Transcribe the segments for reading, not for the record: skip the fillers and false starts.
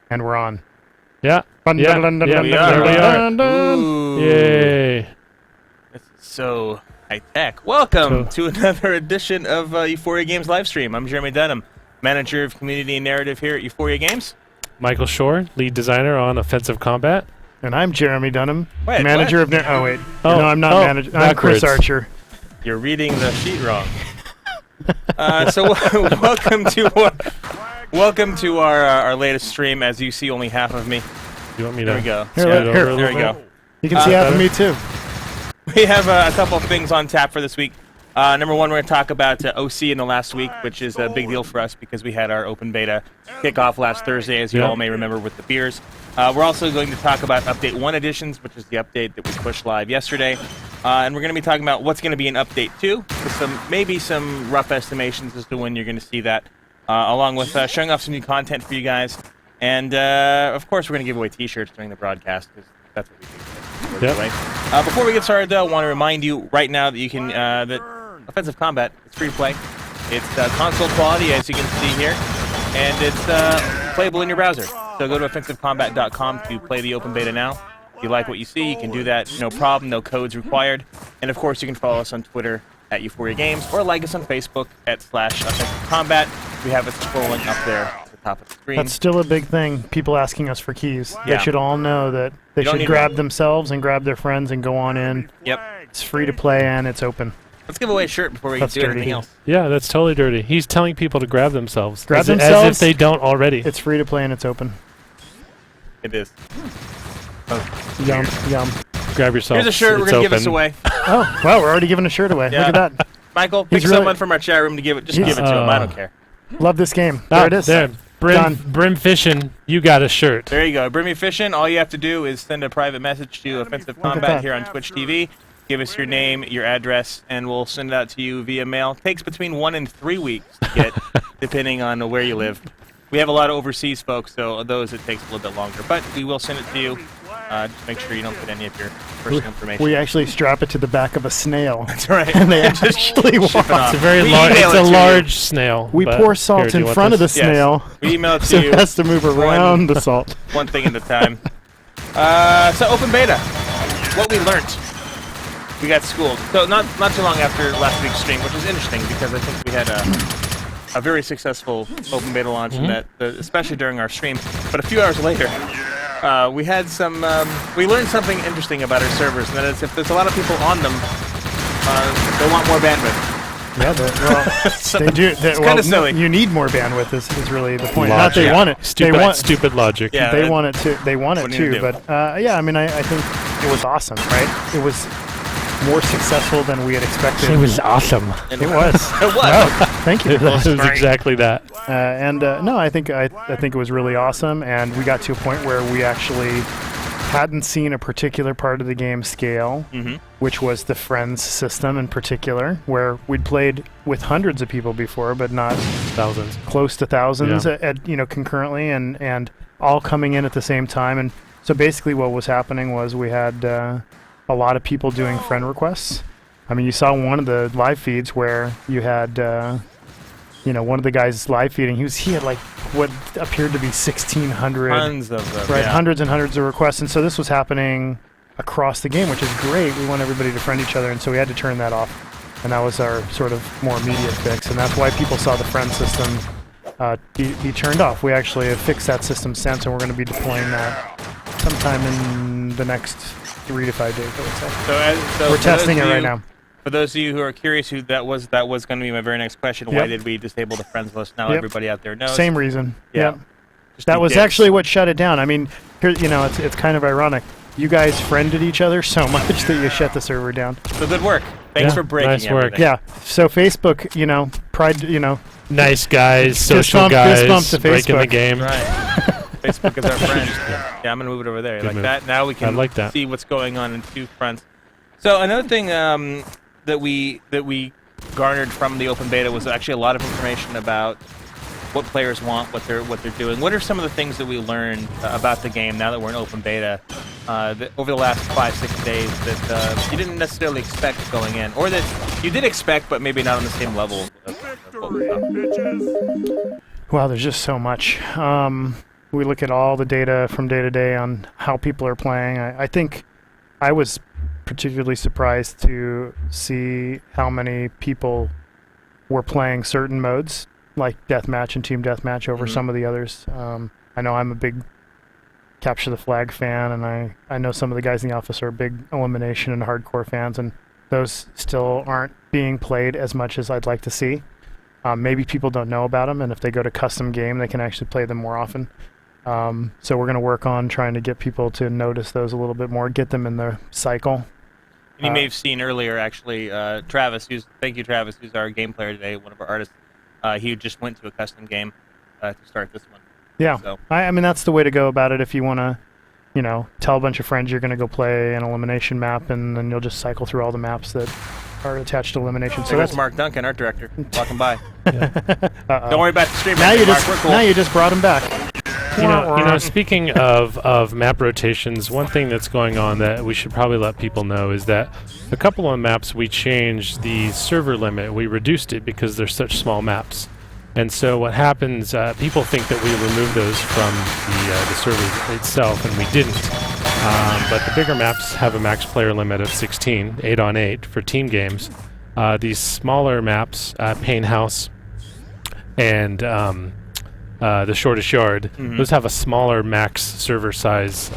And we're on. Yeah. Dun, Yeah. dun, dun, Yeah. dun, There dun, we dun, are. dun, dun. Ooh. Yay. This is so high-tech. Welcome to another edition of Euphoria Games Livestream. I'm Jeremy Dunham, Manager of Community and Narrative here at Euphoria Games. Michael Shore, lead designer on Offensive Combat. And I'm Jeremy Dunham, Wait, manager what? of... Oh, wait. Oh, no, I'm not oh, manager. I'm Chris backwards. Archer. You're reading the sheet wrong. Welcome to our latest stream. As you see, only half of me. You want me There to we go. Here, scoot let- over here. a little There we bit? go. You can see half of better? me, too. We have a couple of things on tap for this week. Number one, we're going to talk about OC in the last week, which is a big deal for us because we had our open beta kickoff last Thursday, as you Yeah. all may remember, with the beers. We're also going to talk about Update 1 editions, which is the update that we pushed live yesterday. And we're going to be talking about what's going to be in Update 2, with maybe some rough estimations as to when you're going to see that, along with showing off some new content for you guys. And, of course, we're going to give away T-shirts during the broadcast, because that's what we do. Yep. Before we get started, though, I want to remind you right now that you can that Offensive Combat, it's free to play. It's console quality, as you can see here, and it's playable in your browser. So go to offensivecombat.com to play the open beta now. If you like what you see, you can do that, no problem, no codes required. And of course, you can follow us on Twitter at Euphoria Games, or like us on Facebook at /offensivecombat. We have it scrolling up there at the top of the screen. That's still a big thing. People asking us for keys. Yeah. They should all know that they You don't should need grab one. themselves and grab their friends and go on in. Yep. It's free to play and it's open. Let's give away a shirt before we That's do dirty. anything else. Yeah, that's totally dirty. He's telling people to grab themselves. Grab as themselves? if they don't already. It's free to play and it's open. It is. Yum, yum. Grab yourself. Here's a shirt we're It's going to give us open. away. Oh, wow, we're already giving a shirt away. Yeah. Look at that. Michael, pick He's really- someone from our chat room to give it. Just He's- give it to him. I don't care. Love this game. Ah, There it is. There. Done. Brim Fishing, you got a shirt. There you go. Bring me fishing. All you have to do is send a private message to Offensive at Combat that. here on Twitch TV. Give us your name, your address, and we'll send it out to you via mail. Takes between 1 and 3 weeks to get, depending on where you live. We have a lot of overseas folks, so those it takes a little bit longer. But we will send it to you. Just make sure you don't put any of your personal information. We actually strap it to the back of a snail. That's right. And they actually walk. Ship it off. It's a very We large. email It's it a to you. large snail. We but pour here, salt do you in want front of the this? Yes. snail, We email it to so you. it has to move around the salt. One thing at a time. So open beta. What we learned. We got schooled. So not too long after last week's stream, which is interesting because I think we had a very successful open beta launch, in that, especially during our stream. But a few hours later, we had some. We learned something interesting about our servers, and that is if there's a lot of people on them, they want more bandwidth. Yeah, So they do. it's kinda silly. You need more bandwidth. Is really the point. Logic. Not they Yeah. want it. Stupid, they want. stupid logic. Yeah. They want it too. They want it What are you too. gonna But yeah, I mean, I think it was awesome, right? It was more successful than we had expected. awesome. It was. It was. Wow, thank you. It was exactly that. No, I think it was really awesome, and we got to a point where we actually hadn't seen a particular part of the game scale, which was the friends system in particular, where we'd played with hundreds of people before, but not Thousands. close to thousands Yeah. at concurrently, and all coming in at the same time. And so basically, what was happening was we had a lot of people doing friend requests. I mean, you saw one of the live feeds where you had. One of the guys live feeding, he had like what appeared to be 1,600, Tons of them. right? Yeah. Hundreds and hundreds of requests, and so this was happening across the game, which is great. We want everybody to friend each other, and so we had to turn that off, and that was our sort of more immediate fix, and that's why people saw the friend system be turned off. We actually have fixed that system since, and we're going to be deploying that sometime in the next 3 to 5 days, I would say. So We're for testing it those of right you- now. For those of you who are curious, that was going to be my very next question. Why Yep. did we disable the friends list? Now Yep. everybody out there knows. Same reason. Yeah. Yep. Just That do was dibs. actually what shut it down. I mean, here, it's kind of ironic. You guys friended each other so much that you shut the server down. So good work. Thanks Yeah, for breaking nice work. everything. Yeah. So Facebook, pride, Nice guys, social bump- fist bump guys, to breaking the Facebook. game. Right. Facebook is our friend. Yeah, I'm gonna move it over there. Good Like move. that. Now we I can like that. see what's going on in two fronts. So another thing that we garnered from the open beta was actually a lot of information about what players want, what they're doing. What are some of the things that we learned about the game now that we're in open beta over the last 5-6 days that you didn't necessarily expect going in, or that you did expect but maybe not on the same level of what we thought? Wow, there's just so much. we look at all the data from day to day on how people are playing. I think I was particularly surprised to see how many people were playing certain modes, like deathmatch and team deathmatch, over some of the others. I know I'm a big capture the flag fan, and I know some of the guys in the office are big elimination and hardcore fans, and those still aren't being played as much as I'd like to see. Maybe people don't know about them, and if they go to custom game, they can actually play them more often. So we're going to work on trying to get people to notice those a little bit more, get them in the cycle. And you may have seen earlier, actually, Travis, thank you, Travis, who's our game player today, one of our artists. He just went to a custom game to start this one. Yeah, So. I mean, that's the way to go about it if you want to, tell a bunch of friends you're going to go play an elimination map, and then you'll just cycle through all the maps that are attached to elimination. So So that's that's Mark Duncan, art director, walking by. uh-oh. Don't worry about the stream. Now you Mark, just we're cool. now you just brought him back. Speaking of map rotations, one thing that's going on that we should probably let people know is that a couple of maps we changed the server limit. We reduced it because they're such small maps. And so what happens, people think that we removed those from the server itself, and we didn't. But the bigger maps have a max player limit of 16, 8 on 8 for team games. These smaller maps, Pain House and the Shortest Yard, those have a smaller max server size.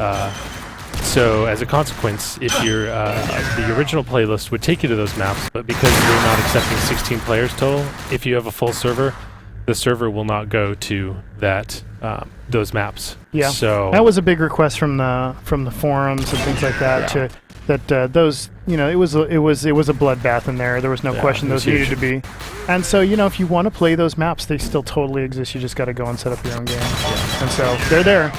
So as a consequence, if the original playlist would take you to those maps, but because you're not accepting 16 players total, if you have a full server, the server will not go to those maps. Yeah, so that was a big request from the forums and things like that. Those, it was a bloodbath in there. There was no question it was those needed huge. to be. And so, if you want to play those maps, they still totally exist. You just got to go and set up your own game. And so they're there.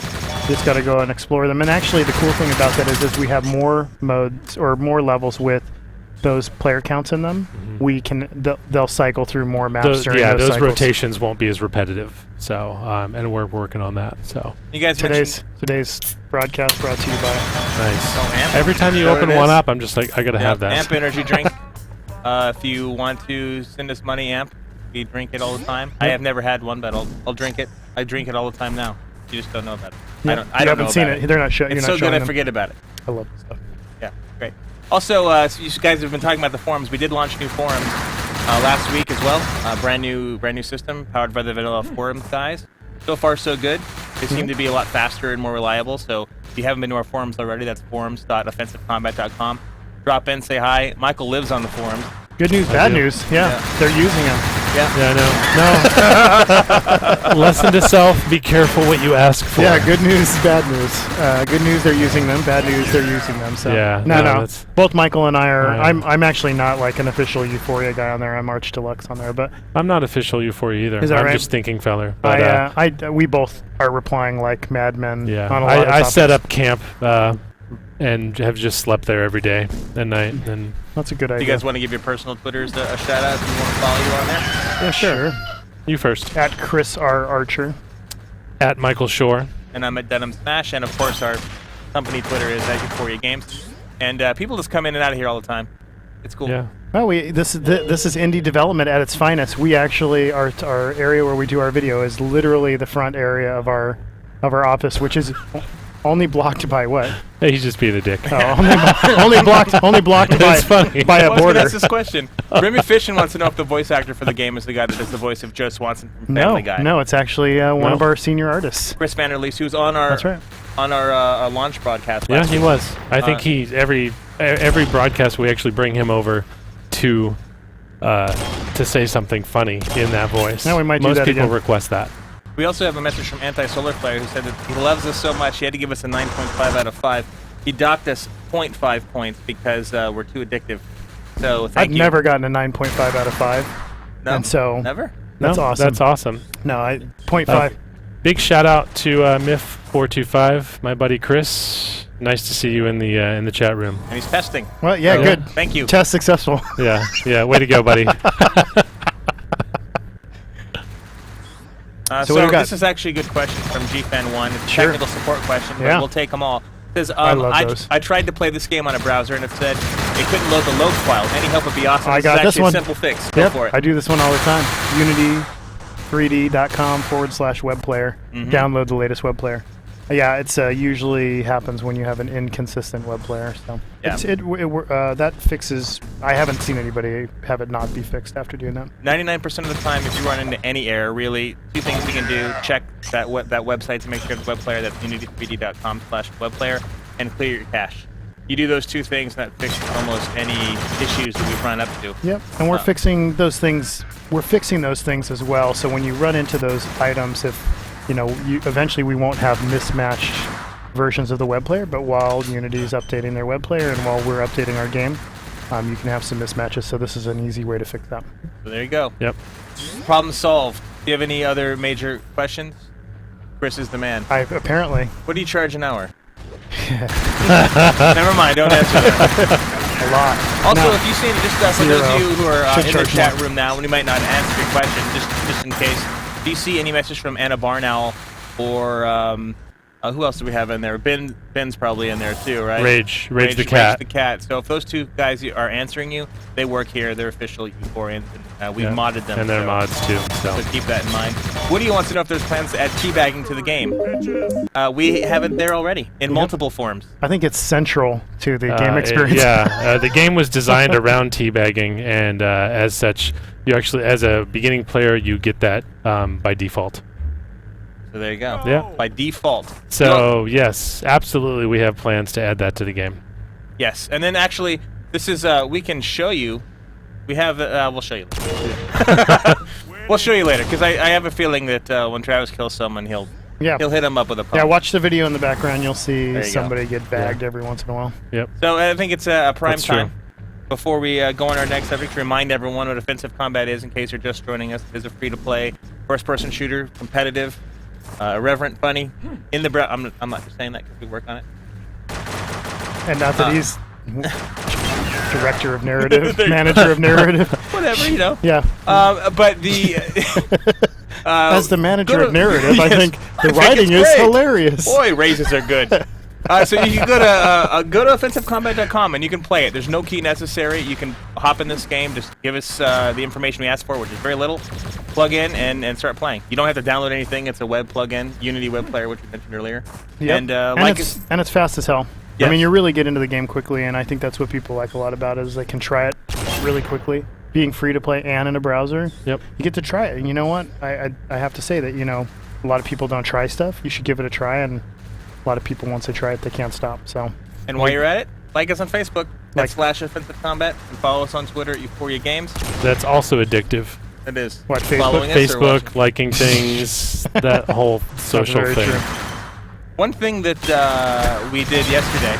You just got to go and explore them. And actually, the cool thing about that is we have more modes or more levels with those player counts in them. We can they'll cycle through more maps during those cycles. rotations won't be as repetitive. So and we're working on that. So You guys mentioned Today's broadcast brought to you by nice. Amp. Every time you Is that what open it one is? up, I'm just like, I gotta have that. Amp energy drink. If you want to send us money, Amp, we drink it all the time. I have never had one, but I'll drink it. I drink it all the time now. You just don't know about it. Yeah, I don't you know haven't seen about it. They're not showing. It's You're so not good showing I them. forget about it. I love this stuff. Yeah, great. Also, so you guys have been talking about the forums. We did launch new forums last week as well. Brand new system powered by the Vanilla Forums guys. So far, so good. They seem to be a lot faster and more reliable. So if you haven't been to our forums already, that's forums.offensivecombat.com. Drop in, say hi. Michael lives on the forums. Good news, bad news. Yeah, they're using them. Yeah, no. Lesson to self: be careful what you ask for. Yeah, good news, bad news. Good news, they're using them. Bad news, they're using them. So Yeah, no. that's- Both Michael and I are. Yeah. I'm actually not like an official Euphoria guy on there. I'm Arch Deluxe on there, but I'm not official Euphoria either. Is that I'm right? just thinking feller. But, we both are replying like madmen. yeah, on a lot of I set topics. up camp and have just slept there every day and night. And That's a good Do idea. you guys want to give your personal Twitters a shout out if you want to follow you on there? Yeah, sure. you first. At Chris R. Archer. At Michael Shore. And I'm at Denim Smash, and of course our company Twitter is at Euphoria Games. And people just come in and out of here all the time. It's cool. Yeah. Well, this is indie development at its finest. We actually our area where we do our video is literally the front area of our office, which is only blocked by what? Hey, he's just being a dick. Oh, only blocked It's funny. by a I was gonna border. ask this question. Remy Fishin wants to know if the voice actor for the game is the guy that does the voice of Joe Swanson from Family Guy. No, it's actually one No. of our senior artists. Chris Vanderleest, who's on our That's right. on our launch broadcast. Yeah, last he week. was. I think every broadcast we actually bring him over to say something funny in that voice. Yeah, we might do Most that people again. request that. We also have a message from Anti-Solar Flare who said that he loves us so much he had to give us a 9.5 out of 5. He docked us 0.5 points because we're too addictive. So thank I've you. never gotten a 9.5 out of 5. No? And so Never? that's No, awesome. That's awesome. No, 0.5. Big shout out to Myth425, my buddy Chris. Nice to see you in the chat room. And he's testing. Well, yeah, Yeah. good. Thank you. Test successful. Yeah. Way to go, buddy. So what do we got? This is actually a good question from GFan1. It's a Sure. technical support question, but Yeah. we'll take them all. It says, I love those. I tried to play this game on a browser and it said it couldn't load the load file. Any help would be awesome. I This got is this actually one. a simple fix. Go Yep, for it. I do this one all the time. Unity 3d.com/web player. Download the latest web player. Yeah, it's usually happens when you have an inconsistent web player. So Yeah. that fixes. I haven't seen anybody have it not be fixed after doing that. 99% of the time, if you run into any error, really, two things you can do: check that website to make sure the web player, that's unity3d.com/web player, and clear your cache. You do those two things, and that fixes almost any issues that we've run up to. Yep, and we're fixing those things. We're fixing those things as well. So when you run into those items, if eventually we won't have mismatched versions of the web player, but while Unity is updating their web player and while we're updating our game, you can have some mismatches. So this is an easy way to fix that. So there you go. Yep. Problem solved. Do you have any other major questions? Chris is the man. Apparently. What do you charge an hour? Never mind, don't answer that. A lot. Also, No. if you see any, just for those of you who are Should in the charge chat more. room now, and we might not answer your question, just in case, do you see any message from Anna Barnowl or who else do we have in there? Ben's probably in there too, right? Rage the cat. Rage the cat. So if those two guys are answering you, they work here. They're official Euphorians, and we've Yeah. modded them. And they're so- mods too. So keep that in mind. Woody wants to know if there's plans to add teabagging to the game. We have it there already in multiple forms. I think it's central to the game experience. The game was designed around teabagging, and as such, you actually, as a beginning player, you get that by default. So there you go. Yeah. By default. So yes, absolutely, we have plans to add that to the game. Yes, and then actually, this is we can show you. We have we'll show you. We'll show you later because I have a feeling that when Travis kills someone, he'll hit him up with a pump. Yeah, watch the video in the background. You'll see There you somebody get bagged every once in a while. Yep. So I think it's a prime That's true. time. Before we go on our next subject, to remind everyone what Offensive Combat is in case you're just joining us. It is a free-to-play first-person shooter, competitive, irreverent, funny. In the I'm not just saying that because we work on it. And not that he's director of narrative, manager of narrative. Whatever, you know. Yeah. But the As the manager go to- of narrative, I Yes, think I the think writing it's is great. hilarious. Boy, raises are good. So you can go to offensivecombat.com and you can play it. There's no key necessary. You can hop in this game. Just give us the information we asked for, which is very little. Plug in and start playing. You don't have to download anything. It's a web plug-in, Unity web player, which we mentioned earlier. Yep. And like and it's fast as hell. Yes. I mean, you really get into the game quickly, and I think that's what people like a lot about it, is they can try it really quickly. Being free to play and in a browser, Yep. you get to try it. And you know what? I have to say that, a lot of people don't try stuff. You should give it a try, and a lot of people, once they try it, they can't stop. So, and while you're at it, like us on Facebook, Like- /Offensive Combat, and follow us on Twitter at Euphoria Games. That's also addictive. It is. What, Facebook? Following us or watching? Facebook, liking things, that whole social very thing. true. One thing that we did yesterday,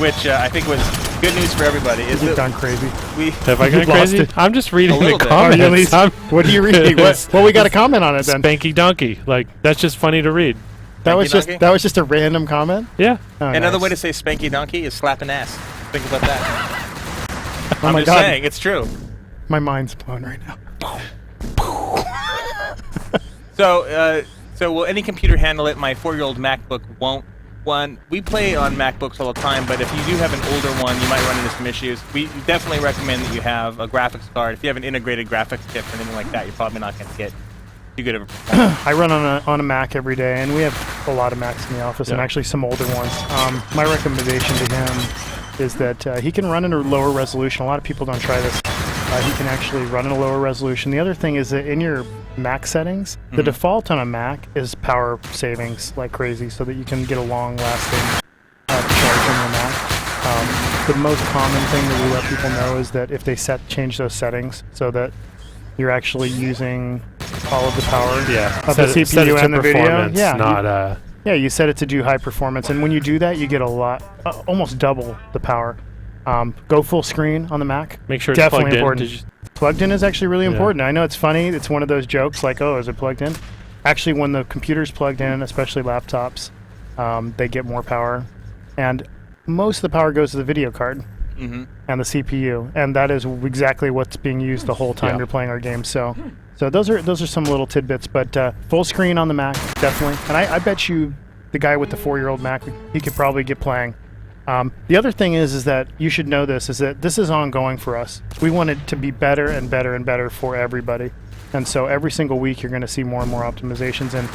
which I think was good news for everybody, is You've that gone crazy. we Have I You've gone lost crazy? it. I'm just reading A the little bit. Are you at comments. least- I'm- what are you reading? Well, we got a comment on it then. Spanky donkey. Like, that's just funny to read. That was Donkey? just a random comment. Yeah. Oh, Another nice. way to say spanky donkey is slapping ass. Think about that. Oh I'm my just God. saying, it's true. My mind's blown right now. So will any computer handle it? My 4-year-old MacBook won't. We play on MacBooks all the time, but if you do have an older one, you might run into some issues. We definitely recommend that you have a graphics card. If you have an integrated graphics chip or anything like that, you're probably not going to get too good of a performance. I run on a Mac every day, and we have a lot of Macs in the office, and Yeah. actually some older ones. My recommendation to him is that he can run in a lower resolution. A lot of people don't try this. He can actually run in a lower resolution. The other thing is that in your Mac settings, the default on a Mac is power savings like crazy, so that you can get a long-lasting charge on your Mac. The most common thing that we let people know is that if they change those settings so that you're actually using all of the power Yeah. of the Set it CPU to and the video. performance, Yeah, not yeah, you set it to do high performance, and when you do that, you get a lot, almost double the power. Go full screen on the Mac. make sure it's Definitely plugged important. in. Did you, Plugged in is actually really Yeah. important. I know it's funny. It's one of those jokes like, oh, is it plugged in? Actually, when the computer's plugged in, especially laptops, they get more power. And most of the power goes to the video card Mm-hmm. and the CPU. And that is exactly what's being used the whole time Yeah. you're playing our game. So those are some little tidbits. But full screen on the Mac, definitely. And I bet you the guy with the 4-year-old Mac, he could probably get playing. The other thing is that you should know this, is that this is ongoing for us. We want it to be better and better and better for everybody. And so every single week you're going to see more and more optimizations. And,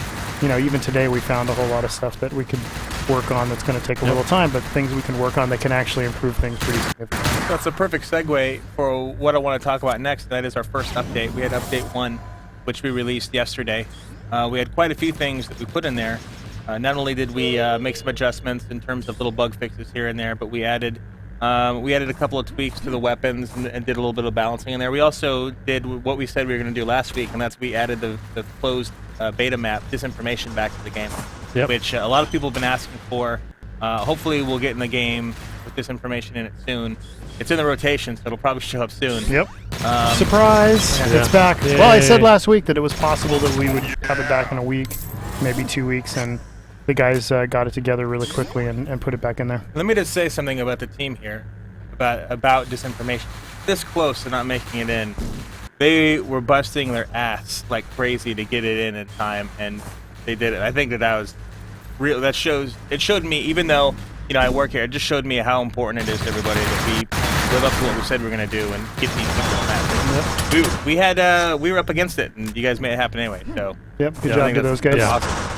even today we found a whole lot of stuff that we could work on that's going to take a little time, but things we can work on that can actually improve things pretty significantly. That's a perfect segue for what I want to talk about next. That is our first update. We had update 1, which we released yesterday. We had quite a few things that we put in there. Not only did we make some adjustments in terms of little bug fixes here and there, but we added a couple of tweaks to the weapons and did a little bit of balancing in there. We also did what we said we were going to do last week, and that's we added the closed beta map disinformation back to the game, which a lot of people have been asking for. Hopefully we'll get in the game with this information in it soon. It's in the rotation, so it'll probably show up soon. Yep. Surprise! It's back. Yay. Well, I said last week that it was possible that we would have it back in a week, maybe 2 weeks, and the guys got it together really quickly and put it back in there. Let me just say something about the team here, about disinformation. This close to not making it in, they were busting their ass like crazy to get it in time, and they did it. I think that was real. It showed me, even though I work here, it just showed me how important it is to everybody that we live up to what we said we were going to do and get these people on that. Yep. We were up against it, and you guys made it happen anyway. So good job to those guys. That's awesome.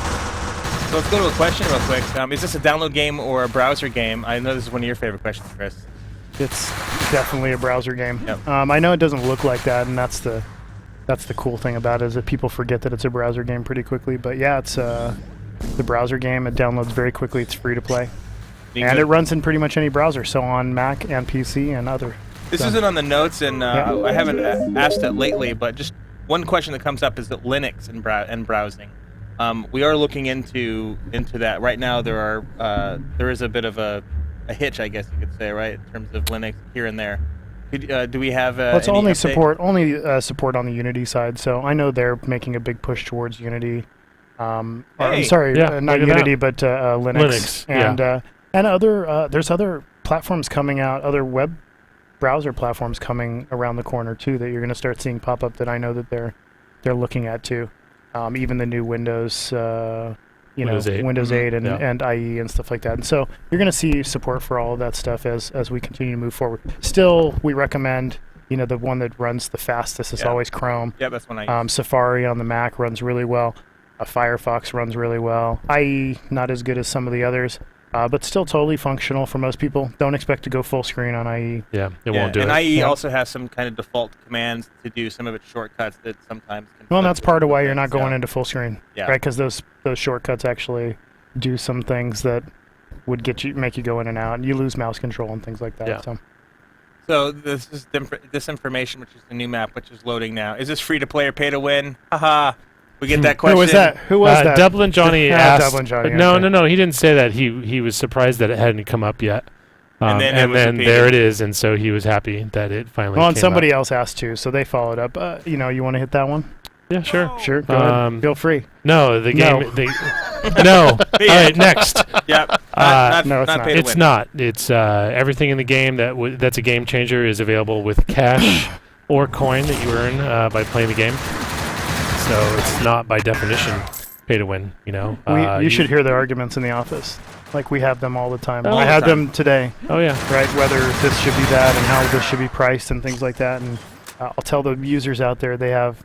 So let's go to a question real quick. Is this a download game or a browser game? I know this is one of your favorite questions, Chris. It's definitely a browser game. Yep. I know it doesn't look like that, and that's the cool thing about it, is that people forget that it's a browser game pretty quickly. But yeah, it's the browser game. It downloads very quickly. It's free to play, and it runs in pretty much any browser. So on Mac and PC and other. This isn't on the notes, and I haven't asked it lately. But just one question that comes up is that Linux and browsing. We are looking into that right now. There is a bit of a hitch, I guess you could say, right, in terms of Linux here and there. Do we have? It's any only update? support on the Unity side. So I know they're making a big push towards Unity. I'm Hey. sorry, Yeah, not look at Unity, but Linux. Linux, And other there's other platforms coming out, other web browser platforms coming around the corner too that you're going to start seeing pop up that I know that they're looking at too. Even the new Windows, Windows 8. Windows 8 and, Yeah. and IE and stuff like that. And so you're going to see support for all of that stuff as we continue to move forward. Still, we recommend, the one that runs the fastest is always Chrome. Yeah, that's one I use. Safari on the Mac runs really well. Firefox runs really well. IE, not as good as some of the others, but still totally functional for most people. Don't expect to go full screen on IE. Yeah, it won't do and it. IE also has some kind of default commands to do some of its shortcuts that sometimes can. Well, that's part of why you're not going into full screen, Yeah. right? Because those shortcuts actually do some things that would make you go in and out, and you lose mouse control and things like that. Yeah. So this is this information, which is the new map, which is loading now. Is this free to play or pay to win? Haha. We get that question. Who was that? Who was that? Dublin Johnny asked. Dublin Johnny. No, okay. no, he didn't say that. He was surprised that it hadn't come up yet. And then it was then repeated. there it is, and so he was happy that it finally Well, and came somebody up. else asked too, so they followed up. You want to hit that one? Yeah, sure. Sure. Go ahead. Feel free. No, the No. game. No. All right, next. Yep. no, it's not. pay to It's win. not. It's everything in the game that's a game changer is available with cash or coin that you earn by playing the game. So it's not by definition pay to win. You should hear the arguments in the office. Like we have them all the time. All I the had time. them today, Oh yeah. right? Whether this should be that and how this should be priced and things like that. And I'll tell the users out there they have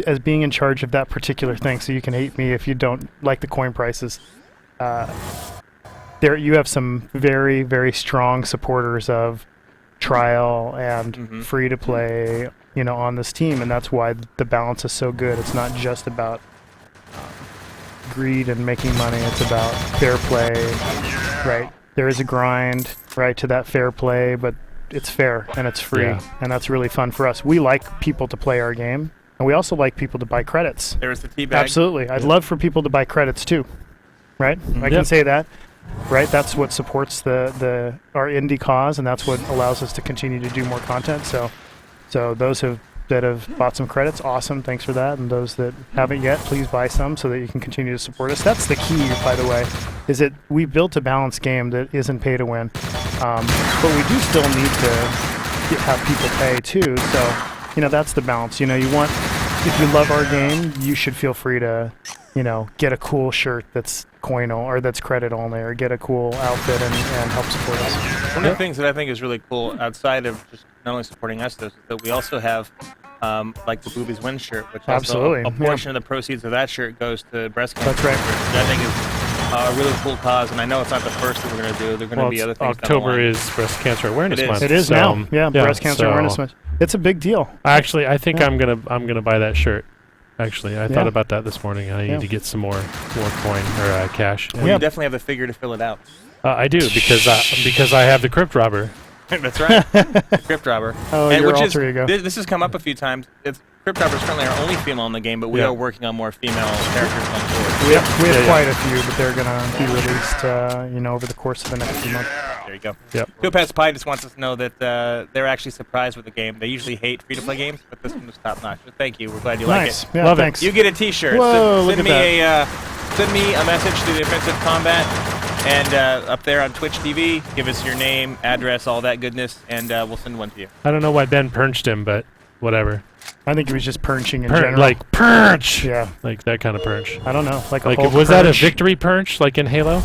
as being in charge of that particular thing. So you can hate me if you don't like the coin prices. There you have some very, very strong supporters of trial and free to play, on this team, and that's why the balance is so good. It's not just about greed and making money. It's about fair play, right? There is a grind, right, to that fair play, but it's fair and it's free, and that's really fun for us. We like people to play our game, and we also like people to buy credits. There's the teabag. Absolutely. I'd love for people to buy credits too, right? I can say that, right? That's what supports our indie cause, and that's what allows us to continue to do more content. So those that have bought some credits, awesome, thanks for that. And those that haven't yet, please buy some so that you can continue to support us. That's the key, by the way, is that we built a balanced game that isn't pay to win, but we do still need to have people pay too. So that's the balance. You want, if you love our game, you should feel free to get a cool shirt that's coin or that's credit only, or get a cool outfit and help support us. One of the things that I think is really cool outside of just not only supporting us, though, is that we also have like the Boobies Win shirt, which Absolutely, also a portion of the proceeds of that shirt goes to breast cancer. That's right. Which I think is a really cool cause, and I know it's not the first that we're going to do. There are going to be other things. October is Breast Cancer Awareness It is. Month. It is so, now. Yeah, Breast Cancer Awareness Month. It's a big deal. Actually, I think Yeah. I'm gonna buy that shirt. Actually, I thought about that this morning. I need to get some more coin or cash. Well, you definitely have the figure to fill it out. I do because I have the Crypt Robber. That's right. Crypt Robber. Oh, And your which alter ego. This has come up a few times. Crypt Robber is currently our only female in the game, but we Yeah. are working on more female characters on board. We have Yeah, quite a few, but they're gonna be released, over the course of the next few months. There you go. Yep. Topaz Pie just wants us to know that they're actually surprised with the game. They usually hate free-to-play games, but this one was top-notch. So thank you. We're glad you Nice. like it. Yeah, Love it. thanks. You get a T-shirt. Whoa, look send at me send me a message to the Offensive Combat, and up there on Twitch TV, give us your name, address, all that goodness, and we'll send one to you. I don't know why Ben perched him, but whatever. I think he was just perching in general. Like perch. Yeah, Like that kind of perch. I don't know. Like Like Hulk was that a perch? victory perch like in Halo?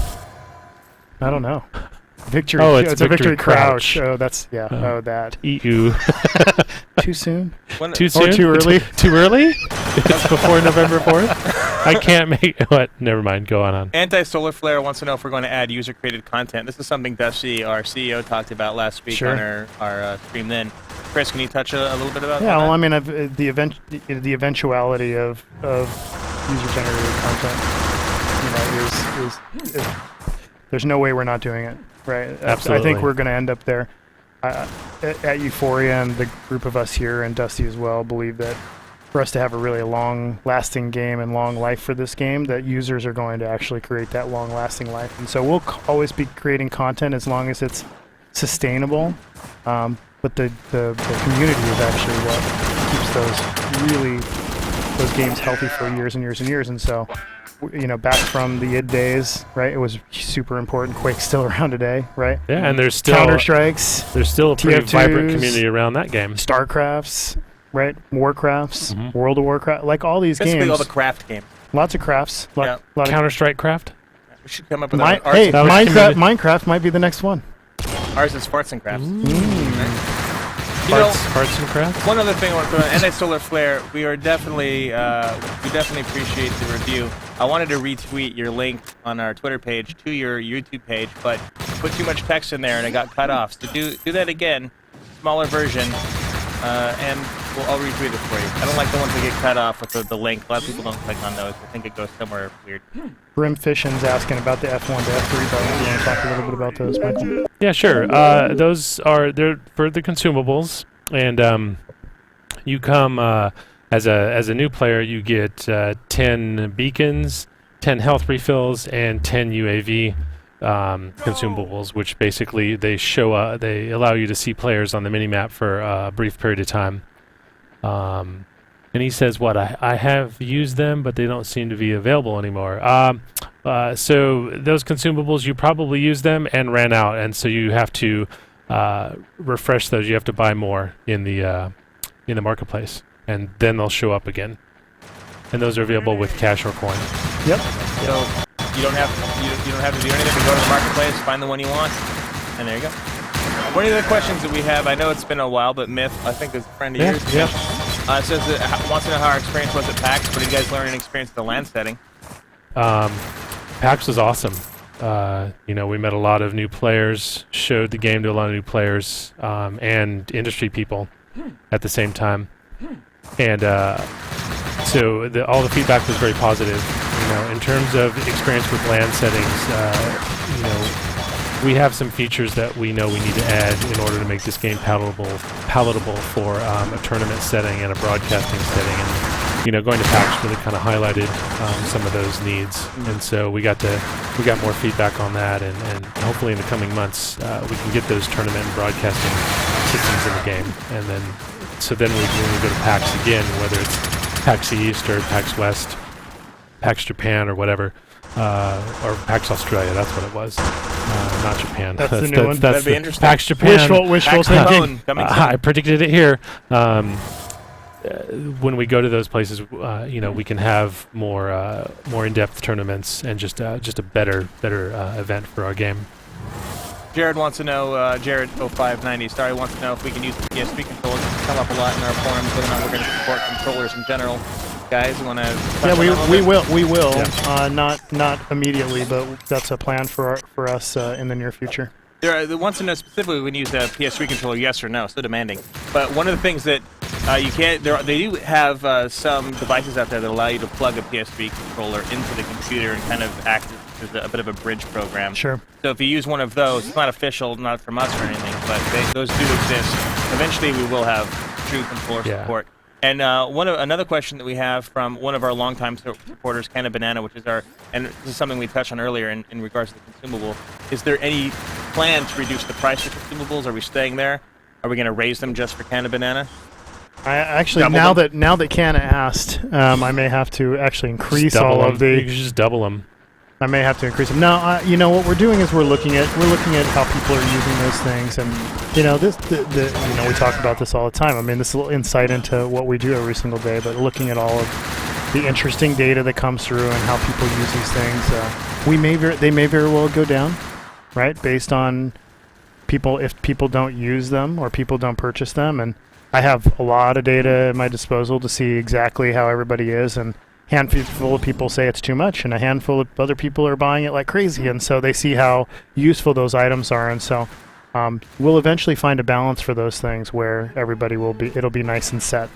I don't know. Victory. Oh, it's a victory victory crouch. Oh, that's that. Ew. Too soon. When- Too soon? too early? Too early? It's before November 4th? I can't make what? Never mind. Go on. Anti-Solar Flare wants to know if we're going to add user-created content. This is something Dusty, our CEO, talked about last week Sure. on our stream then. Chris, can you touch a little bit about Yeah, well, that? I mean, the eventuality of user-generated content, is there's no way we're not doing it, right? I Absolutely. think we're going to end up there. At Euphoria, and the group of us here, and Dusty as well, believe that for us to have a really long-lasting game and long life for this game, that users are going to actually create that long-lasting life. And so we'll always be creating content as long as it's sustainable. But the community is actually what keeps those games healthy for years and years and years. And so, back from the id days, right? It was super important. Quake's still around today, right? Yeah, and there's still Counter-Strikes, there's still a pretty TF2s, vibrant community around that game. StarCrafts, right? Warcrafts, Mhm. World of Warcraft, like all these Basically games. all the craft games. Lots of crafts. Yeah. Lot of Counter-Strike Craft? We should come up with Mi- ours. hey, That was Minecraft. community- Minecraft might be the next one. Ours is Farts and Crafts. You Arts and crafts? one other thing I want to put on Anti-Solar Flare, we definitely appreciate the review. I wanted to retweet your link on our Twitter page to your YouTube page, but put too much text in there and it got cut off. So do that again, smaller version, and I'll retweet it for you. I don't like the ones that get cut off with the link. A lot of people don't click on those. I think it goes somewhere weird. Brimfission's asking about the F1 to F3 buttons. You want to talk a little bit about those, Michael? Yeah, sure. Those are they're for the consumables, and you come as a new player. You get 10 beacons, 10 health refills, and 10 UAV consumables, which basically they allow you to see players on the minimap for a brief period of time. And he says, "What I have used them, but they don't seem to be available anymore." So those consumables, you probably used them and ran out, and so you have to refresh those. You have to buy more in the marketplace, and then they'll show up again. And those are available with cash or coin. Yep. So you don't have to do anything but go to the marketplace, find the one you want, and there you go. One of the questions that we have, I know it's been a while, but Myth, I think is a friend of yours. Yeah. Says that wants to know how our experience was at PAX. What did you guys learn in experience at the LAN setting? PAX was awesome. We met a lot of new players, showed the game to a lot of new players, and industry people at the same time. And so all the feedback was very positive. In terms of experience with LAN settings, we have some features that we know we need to add in order to make this game palatable for a tournament setting and a broadcasting setting. And going to PAX really kind of highlighted some of those needs. And so we got more feedback on that, and hopefully in the coming months we can get those tournament and broadcasting systems in the game. And then when we go to PAX again, whether it's PAX East or PAX West, PAX Japan or whatever. Or PAX Australia, that's what it was. Not Japan. That's the new one. That'd be interesting. PAX Japan. Wishful PAX thinking. Phone coming soon. I predicted it here. When we go to those places, we can have more in-depth tournaments and just a better event for our game. Jared wants to know, Jared0590, sorry, wants to know if we can use PSP controllers come up a lot in our forums, whether or not we're going to support controllers in general. Guys, want to? Yeah, we will. Not immediately, but that's a plan for us in the near future. They want to know specifically when you use a PS3 controller, yes or no. So demanding. But one of the things that you can't, they do have some devices out there that allow you to plug a PS3 controller into the computer and kind of act as a bit of a bridge program. Sure. So if you use one of those, it's not official, not from us or anything, but those do exist. Eventually, we will have true controller support. And another question that we have from one of our longtime supporters, Canna Banana, which is and this is something we touched on earlier in regards to the consumable. Is there any plan to reduce the price of consumables? Are we staying there? Are we going to raise them just for Canna Banana? I actually Double now that Canna asked, I may have to actually increase all of the. You can just double them. I may have to increase them. No, you know what we're doing is we're looking at how people are using those things, and you know we talk about this all the time. I mean, this is a little insight into what we do every single day, but looking at all of the interesting data that comes through and how people use these things, they may very well go down, right? Based on if people don't use them or people don't purchase them, and I have a lot of data at my disposal to see exactly how everybody is, and handful of people say it's too much, and a handful of other people are buying it like crazy, and so they see how useful those items are, and so we'll eventually find a balance for those things where it'll be nice and set.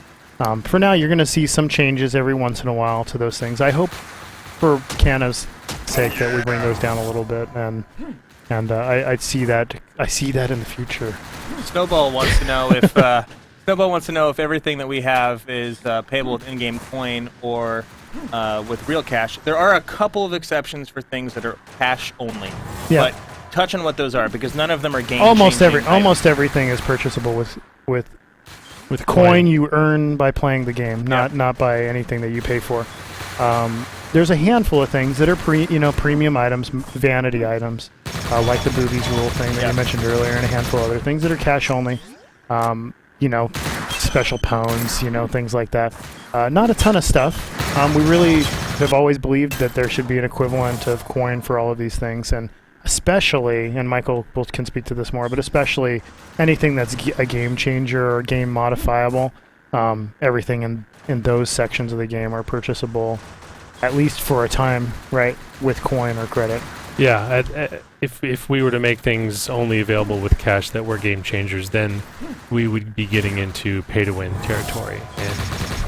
For now, you're going to see some changes every once in a while to those things. I hope, for Canna's sake, that we bring those down a little bit, and I see that in the future. Snowball wants to know if everything that we have is payable with in-game coin or with real cash. There are a couple of exceptions for things that are cash only. Yeah. But touch on what those are, because none of them are game almost items. everything is purchasable with coin you earn by playing the game, not by anything that you pay for. There's a handful of things that are premium items, vanity items, like the Boobies Rule thing that you mentioned earlier, and a handful of other things that are cash only. Special pounds, things like that. Not a ton of stuff. We really have always believed that there should be an equivalent of coin for all of these things, and especially, and Michael can speak to this more, but especially anything that's a game changer or game modifiable. Everything in those sections of the game are purchasable, at least for a time, right, with coin or credit. Yeah, if we were to make things only available with cash that were game changers, then we would be getting into pay-to-win territory, and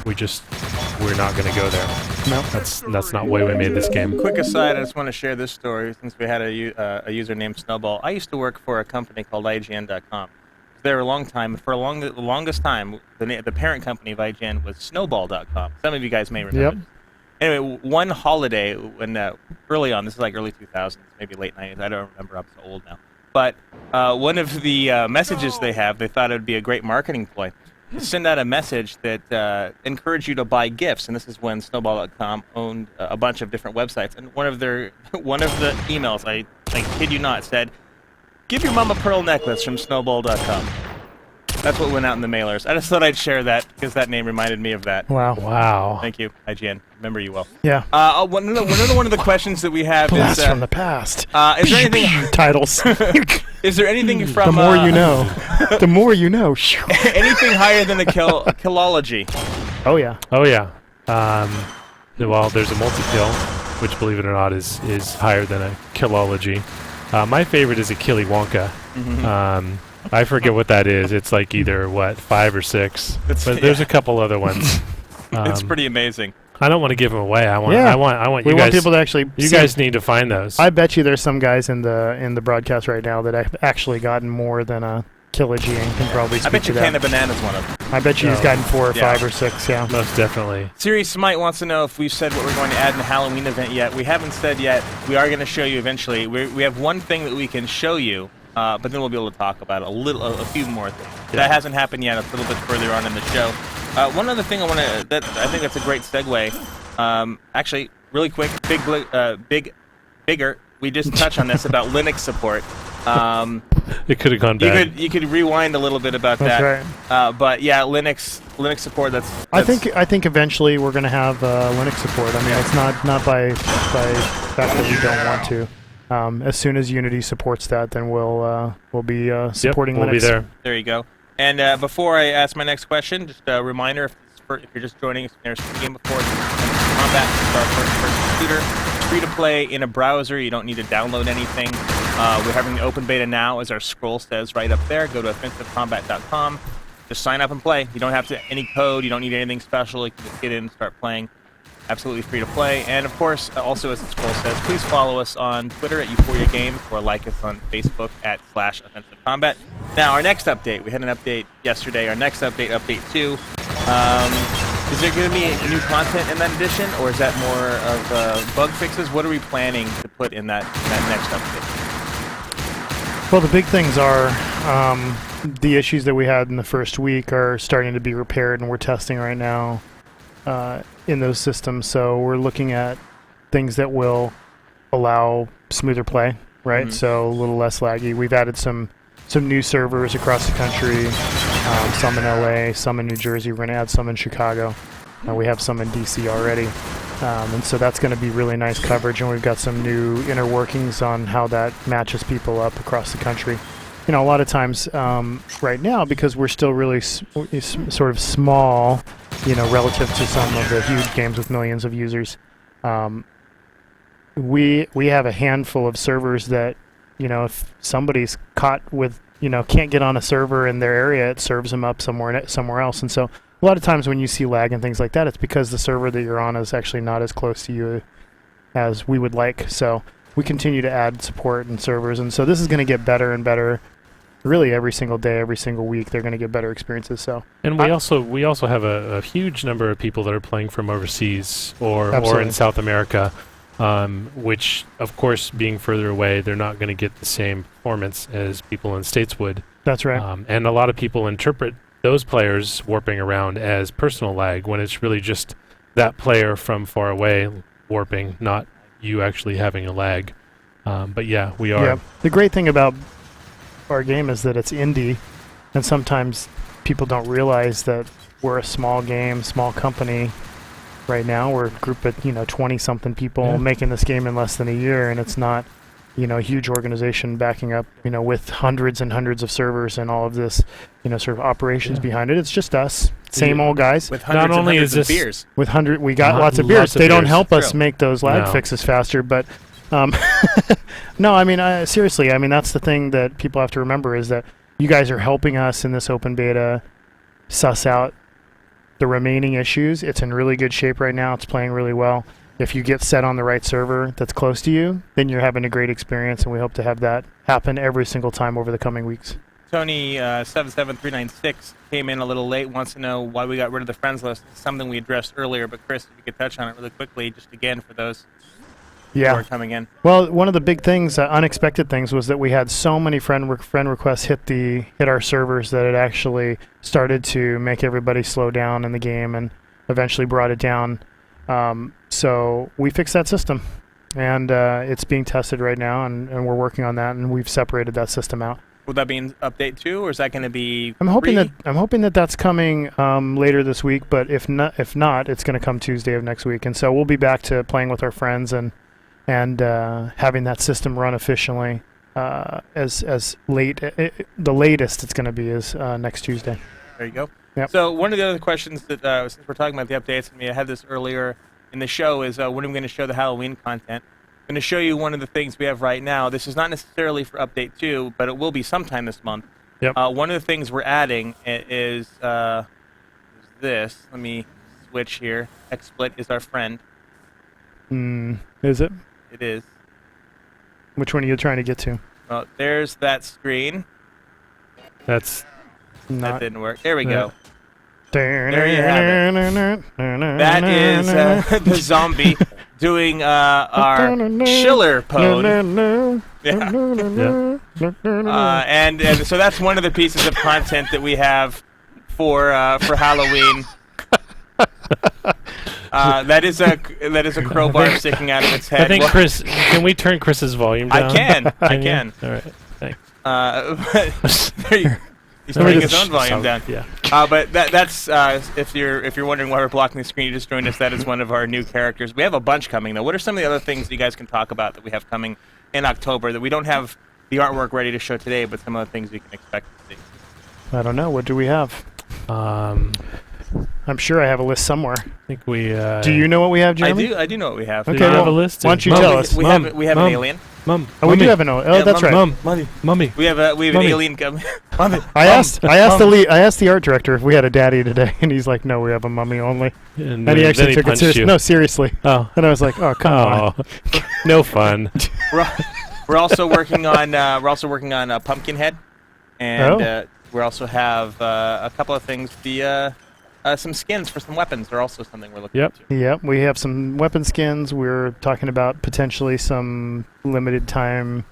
we're not going to go there. No, that's not why we made this game. Quick aside, I just want to share this story since we had a user named Snowball. I used to work for a company called IGN.com. There a long time. For the longest time, the parent company of IGN was Snowball.com. Some of you guys may remember. Yep. Anyway, one holiday when early on, this is like early 2000s, maybe late 90s. I don't remember. I'm so old now. But one of the messages they thought it would be a great marketing ploy. Send out a message that encouraged you to buy gifts, and this is when Snowball.com owned a bunch of different websites. And one of the emails, I kid you not, said, "Give your mom a pearl necklace from Snowball.com." That's what went out in the mailers. I just thought I'd share that because that name reminded me of that. Wow. Thank you, IGN. Remember you well. Yeah. One of the questions that we have Blast is from the past. Is there anything titles? Is there anything from the more you know? The more you know. Anything higher than a killology? Oh yeah. Well, there's a multi-kill, which, believe it or not, is higher than a killology. My favorite is a Killy Wonka. Mm-hmm. I forget what that is. It's like either 5 or 6. But there's a couple other ones. It's pretty amazing. I don't want to give them away. I want we you want guys. people to actually. You guys need to find those. I bet you there's some guys in the broadcast right now that have actually gotten more than a Killogy and can probably speak I bet to you that. Canna Banana's one of them. I bet you he's gotten 4 or 5 or 6. Yeah. Most definitely. Sirius Smite wants to know if we've said what we're going to add in the Halloween event yet. We haven't said yet. We are going to show you eventually. We have one thing that we can show you. But then we'll be able to talk about a few more things. Yeah. That hasn't happened yet. A little bit further on in the show. One other thing I think that's a great segue. Actually, really quick, bigger. We just touched on this about Linux support. It could have gone bad. You could rewind a little bit about That's that. right. But yeah, Linux support. That's I think eventually we're going to have Linux support. I mean, it's not by fact that we don't want to. As soon as Unity supports that, then we'll be supporting Linux. We'll be there. There you go. And before I ask my next question, just a reminder, if you're just joining us, there's the game before Combat. It's our first-person shooter. It's free to play in a browser. You don't need to download anything. We're having the open beta now, as our scroll says right up there. Go to offensivecombat.com. Just sign up and play. You don't have to any code. You don't need anything special. You can just get in and start playing. Absolutely free to play. And of course, also as the scroll says, please follow us on Twitter at Euphoria Games or like us on Facebook at /OffensiveCombat. Now, our next update. We had an update yesterday. Our next update, Update 2. Is there going to be new content in that edition, or is that more of bug fixes? What are we planning to put in that next update? Well, the big things are the issues that we had in the first week are starting to be repaired, and we're testing right now in those systems. So we're looking at things that will allow smoother play, right? So a little less laggy. We've added some new servers across the country, some in LA, some in New Jersey. We're going to add some in Chicago. We have some in DC already. And so that's going to be really nice coverage, and we've got some new inner workings on how that matches people up across the country. You know, a lot of times right now, because we're still really sort of small, you know, relative to some of the huge games with millions of users, we have a handful of servers that, you know, if somebody's caught with, you know, can't get on a server in their area, it serves them up somewhere else. And so a lot of times when you see lag and things like that, it's because the server that you're on is actually not as close to you as we would like. So we continue to add support and servers, and so this is going to get better and better. Really, every single day, every single week, they're going to get better experiences. So, and we also have a huge number of people that are playing from overseas or in South America, which, of course, being further away, they're not going to get the same performance as people in States would. That's right. And a lot of people interpret those players warping around as personal lag when it's really just that player from far away warping, not you actually having a lag. But yeah, we are. Yeah. The great thing about our game is that it's indie, and sometimes people don't realize that we're a small game, small company. Right now, we're a group of 20-something people making this game in less than a year, and it's not a huge organization backing up with hundreds and hundreds of servers and all of this sort of operations behind it. It's just us, same old guys. With hundreds Not only and is hundreds this of beers. With we got lots of beers. They don't help us True. make those lag No. fixes faster, but no, I mean seriously. I mean that's the thing that people have to remember is that you guys are helping us in this open beta suss out the remaining issues. It's in really good shape right now. It's playing really well. If you get set on the right server that's close to you, then you're having a great experience, and we hope to have that happen every single time over the coming weeks. Tony 77396 came in a little late, wants to know why we got rid of the friends list. It's something we addressed earlier, but Chris, if you could touch on it really quickly, just again for those who are coming in. Well, one of the big things, unexpected things, was that we had so many friend requests hit our servers that it actually started to make everybody slow down in the game, and eventually brought it down. So we fixed that system, and it's being tested right now, and we're working on that, and we've separated that system out. Will that be in update 2, or is that going to be I'm hoping free? that that's coming later this week, but if not, it's going to come Tuesday of next week, and so we'll be back to playing with our friends and having that system run efficiently as late. The latest it's going to be is next Tuesday. There you go. Yep. So one of the other questions that, since we're talking about the updates, and I had this earlier in the show, is when are we going to show the Halloween content? I'm going to show you one of the things we have right now. This is not necessarily for update 2, but it will be sometime this month. Yep. One of the things we're adding is this. Let me switch here. XSplit is our friend. Is it? It is. Which one are you trying to get to? Well, there's that screen. That's That Not. didn't work. There we go. There you have it. That is the zombie doing our Schiller pose. Yeah. And so that's one of the pieces of content that we have for Halloween. That is a crowbar sticking out of its head. I think Chris. Can we turn Chris's volume down? I can. All right. Thanks. But there you, he's turning his own volume down. Yeah. But that's if you're wondering why we're blocking the screen, you just joined us. That is one of our new characters. We have a bunch coming though. What are some of the other things you guys can talk about that we have coming in October that we don't have the artwork ready to show today, but some other things you can expect to see? I don't know. What do we have? I I'm sure I have a list somewhere. think we. Do you know what we have, I Jeremy? do know what we have. Okay, Do you have well, a list? why don't you Mum, tell us? We Mum, have an Mum. alien. Mum. Oh, we do Mummy, have an. Oh, Yeah, that's right. Mum. Mummy. Mummy. We have an Mummy. alien coming. Mummy. I asked I asked the art director if we had a daddy today, and he's like, "No, we have a mummy only." And And he then actually took it punched seriously. you. No, seriously. Oh. And I was like, "Oh, come on." Oh. No fun. We're also working on Pumpkinhead, and Oh. we also have a couple of things. Some skins for some weapons are also something we're looking Yep. into. Yep, we have some weapon skins. We're talking about potentially some limited time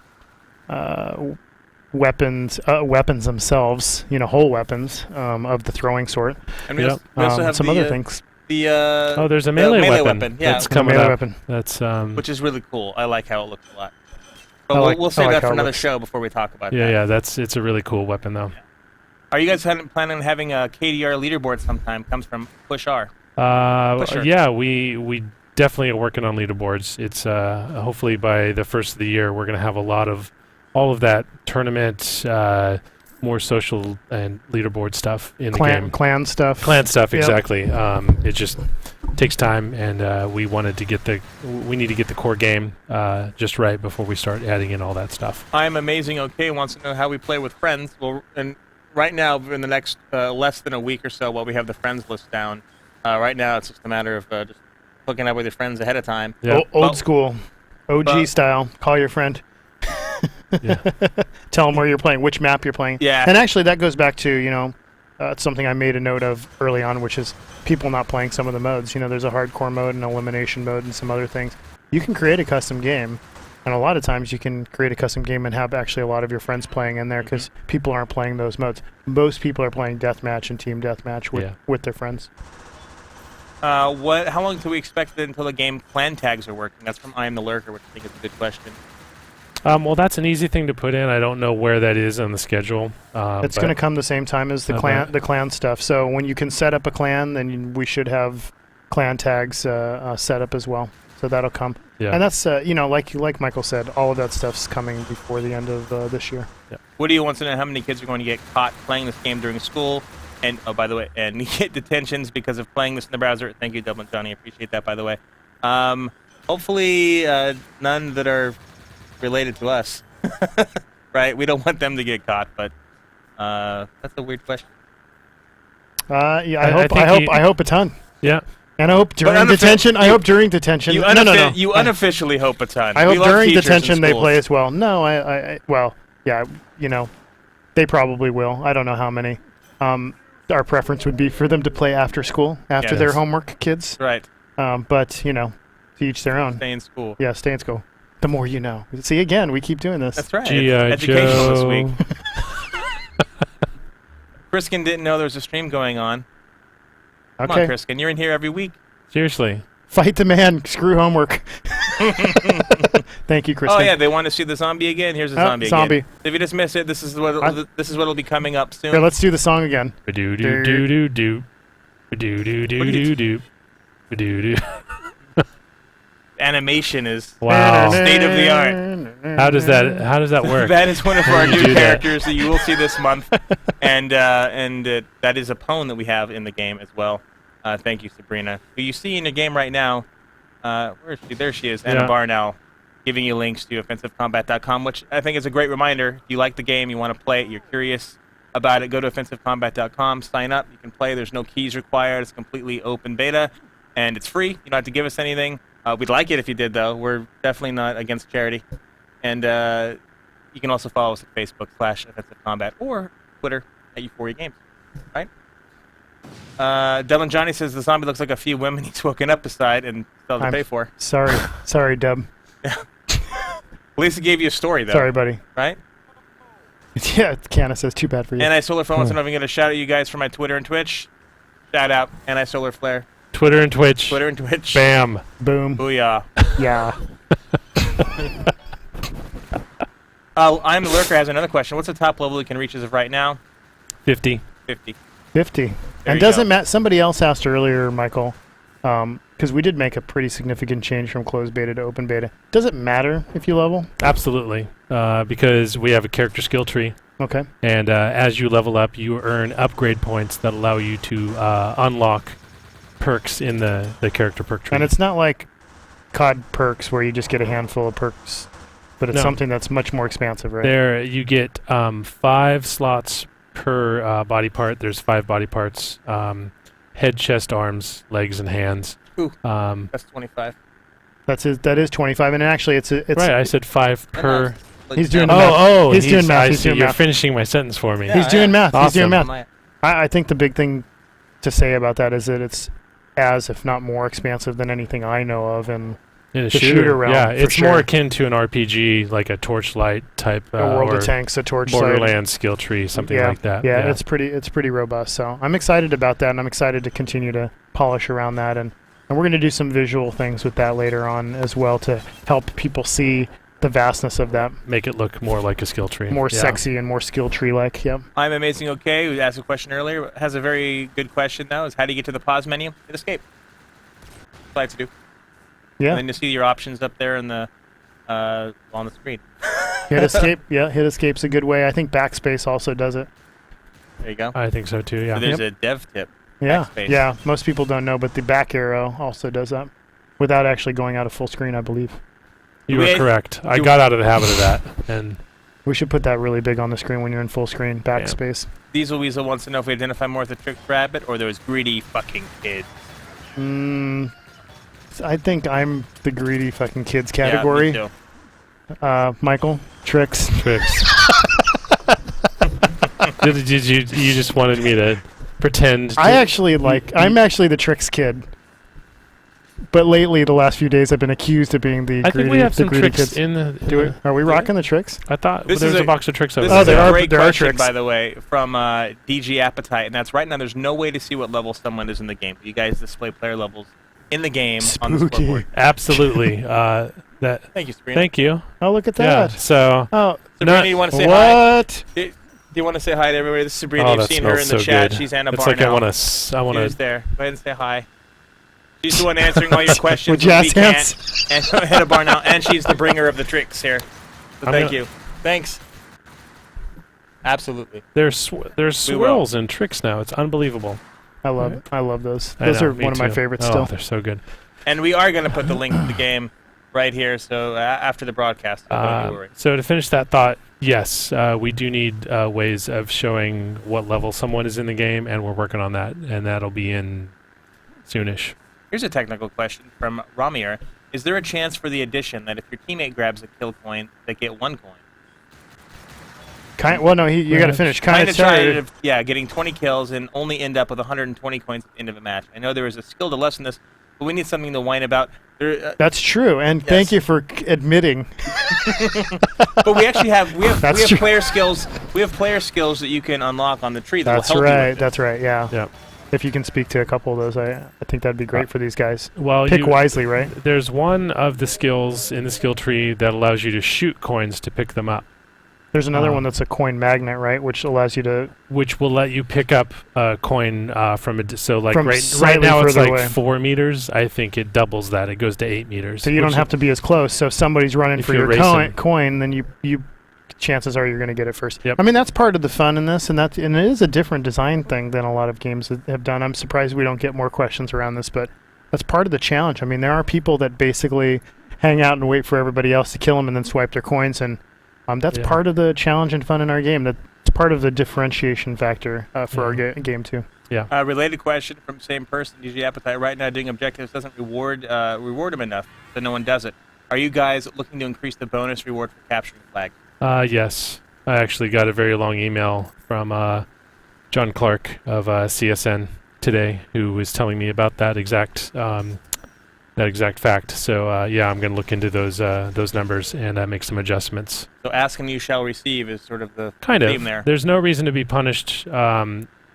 weapons themselves. Whole weapons of the throwing sort. And we Yep. also have some other things. The There's a the melee weapon. Yeah, That's coming melee up. weapon. That's which is really cool. I like how it looks a lot. But I we'll, like- we'll I save like that how for it another looks. show before we talk about yeah, that. it's a really cool weapon though. Are you guys planning on having a KDR leaderboard sometime? Comes from Push R. Pusher. Yeah, we definitely are working on leaderboards. It's hopefully by the first of the year we're going to have a lot of all of that tournament, more social and leaderboard stuff in the game. Clan stuff. Clan stuff, Yep. exactly. It just takes time, and we need to get the core game just right before we start adding in all that stuff. I'm Amazing OK wants to know how we play with friends. Well, and right now, in the next less than a week or so, while we have the friends list down, right now it's just a matter of just hooking up with your friends ahead of time. Yeah. Old But- school, OG but- style. Call your friend. Yeah. Tell them where you're playing, which map you're playing. Yeah. And actually, that goes back to it's something I made a note of early on, which is people not playing some of the modes. There's a hardcore mode and elimination mode and some other things. You can create a custom game, and a lot of times you can create a custom game and have actually a lot of your friends playing in there because people aren't playing those modes. Most people are playing deathmatch and team deathmatch with their friends. How long do we expect until the game clan tags are working? That's from I Am the Lurker, which I think is a good question. Well, that's an easy thing to put in. I don't know where that is on the schedule. It's going to come the same time as the clan stuff. So when you can set up a clan, then we should have clan tags set up as well. So that'll come. Yeah. And that's like Michael said, all of that stuff's coming before the end of this year. Woody wants to know how many kids are going to get caught playing this game during school, and by the way, and get detentions because of playing this in the browser. Thank you, Dublin Johnny. Appreciate that, by the way. Hopefully, none that are related to us. Right? We don't want them to get caught, but that's a weird question. I hope a ton. Yeah. And I hope during detention. I hope during detention. You unofficially hope a ton. I We hope love during teachers in detention they schools. play as well. No, well, yeah, they probably will. I don't know how many. Our preference would be for them to play after school, after their Yes. homework, kids. Right. But to each their own. Stay in school. Yeah, stay in school. The more you know. See, again, we keep doing this. That's right. G.I. It's educational this Joe. week. Kriskin didn't know there was a stream going on. Come on, Okay. Kriskin. You're in here every week. Seriously. Fight the man. Screw homework. Thank you, Kristen. Oh yeah, they want to see the zombie again. Here's the zombie zombie. again. If you just missed it, this is what'll be coming up soon. Here, let's do the song again. Do do do do do. Do do do do do. Do do. Animation is Wow. State of the art. How does that work? That is one of our How do you new do that? characters that you will see this month, and that is a pwn that we have in the game as well. Thank you, Sabrina. Who you see in the game right now? Where is she? There she is, Anna Yeah. Barnow, giving you links to offensivecombat.com, which I think is a great reminder. If you like the game, you want to play it, you're curious about it, go to offensivecombat.com, sign up. You can play. There's no keys required. It's completely open beta, and it's free. You don't have to give us anything. We'd like it if you did, though. We're definitely not against charity. And you can also follow us at Facebook /offensivecombat or Twitter at Euphoria Games. Right? Devlin Johnny says the zombie looks like a few women he's woken up beside and still have to pay for. Sorry, Dub. Lisa gave you a story, though. Sorry, buddy. Right? Yeah, Canna says too bad for you. Anti-Solar Flare wants to know if I'm going to shout at you guys for my Twitter and Twitch. Shout out, Anti-Solar Flare. Twitter and Twitch. Twitter and Twitch. Bam. Boom. Booyah. Yeah. I'm the Lurker has another question. What's the top level we can reach as of right now? 50. 50. 50. There And you doesn't go. matter. Somebody else asked earlier, Michael, because we did make a pretty significant change from closed beta to open beta. Does it matter if you level? Absolutely. Because we have a character skill tree. Okay. And as you level up, you earn upgrade points that allow you to unlock perks in the character perk tree. And it's not like COD perks where you just get a handful of perks, but it's No. something that's much more expansive, right? There, you get 5 slots per body part. There's 5 body parts: head, chest, arms, legs, and hands. Ooh. Um, That's 25. That is 25, and actually it's right, I said 5 per. He's doing no, math. He's doing math, I he's see. doing You're math. finishing my sentence for me. Yeah. he's doing math. He's doing Awesome. math. I think the big thing to say about that is that it's as, if not more, expansive than anything I know of, and In a the shooter realm, yeah, for it's sure. more akin to an RPG, like a Torchlight type, a World or of Tanks, a Torchlight. Borderlands skill tree, something yeah, like that. Yeah, it's pretty robust. So I'm excited about that, and I'm excited to continue to polish around that, and we're going to do some visual things with that later on as well to help people see the vastness of that, make it look more like a skill tree. more Yeah. sexy and more skill tree-like. Yep. I'm Amazing OK, who asked a question earlier, has a very good question now, is how do you get to the pause menu? Hit escape. That's all I have to do. Yeah. And then you see your options up there in the on the screen. Hit escape. Yeah, hit escape's a good way. I think backspace also does it. There you go. I think so too. Yeah. So there's a dev tip. Yeah. Backspace. Yeah. Most people don't know, but the back arrow also does that without actually going out of full screen, I believe. You were Wait. correct. I got out of the habit of that, and We should put that really big on the screen when you're in full screen. Backspace. Diesel Weasel wants to know if we identify more with the trick rabbit or those greedy fucking kids. I think I'm the greedy fucking kids Yeah, category. me too. Michael, tricks. tricks. did you just wanted me to pretend? I'm actually the tricks kid. But lately, the last few days, I've been accused of being the I greedy, think we have the some greedy tricks kids. in the. Do it? Are we rocking the tricks? I thought This there is was a a- box of tricks over This Oh, is there a are- great there are question, tricks. by the way, from DG Appetite, and that's right now. There's no way to see what level someone is in the game. You guys display player levels in the game on the Spooky. scoreboard. Absolutely. That. Thank you, Sabrina. Thank you. Oh, look at Yeah. that. So. Oh, Sabrina, Not- you want to say hi? what? Do you want to say hi to everybody? This is Sabrina. Oh, You've that seen her smells in the so chat. good. She's Anna It's like I Barnell. want to. She's there. Go ahead and say hi. She's the one answering all your questions. With when we jazz hands. can't. And Anna Barnell, and she's the bringer of the tricks here. So I'm thank gonna- you. Thanks. Absolutely. There's We will. swirls and tricks now. It's unbelievable. I love those. I Those know, are me one of my too. favorites Oh, still. they're so good. And we are going to put the link to the game right here. So after the broadcast, so don't you worry. So to finish that thought, yes, we do need ways of showing what level someone is in the game, and we're working on that, and that'll be in soonish. Here's a technical question from Ramir. Is there a chance for the addition that if your teammate grabs a kill coin, they get 1 coin? Well, no, you got to finish. Kind of tired started. of getting 20 kills and only end up with 120 coins at the end of a match. I know there is a skill to lessen this, but we need something to whine about. That's true, and thank you for admitting. But we actually have That's true. player skills. We have player skills that you can unlock on the tree that That's will help you right. with it. That's right. Yeah. Yep. If you can speak to a couple of those, I think that'd be great for these guys. Well, Pick wisely, right? There's one of the skills in the skill tree that allows you to shoot coins to pick them up, There's another one that's a coin magnet, right, which allows you to. which will let you pick up a coin from a. So like From right slightly now it's further like away. 4 meters. I think it doubles that. It goes to 8 meters. So you don't which- have to be as close. So if somebody's running If for you're your racing. coin, then you chances are you're going to get it first. Yep. I mean, that's part of the fun in this, and it is a different design thing than a lot of games have done. I'm surprised we don't get more questions around this, but that's part of the challenge. I mean, there are people that basically hang out and wait for everybody else to kill them and then swipe their coins, and that's Yeah. part of the challenge and fun in our game. That's part of the differentiation factor for our game too. Related question from same person, DG Appetite. Right now, doing objectives doesn't reward them enough, so no one does it. Are you guys looking to increase the bonus reward for capturing flag? Yes. I actually got a very long email from John Clark of CSN today, who was telling me about that exact fact. So I'm going to look into those numbers and make some adjustments. So ask and you shall receive is sort of the Kind theme of. there. There's no reason to be punished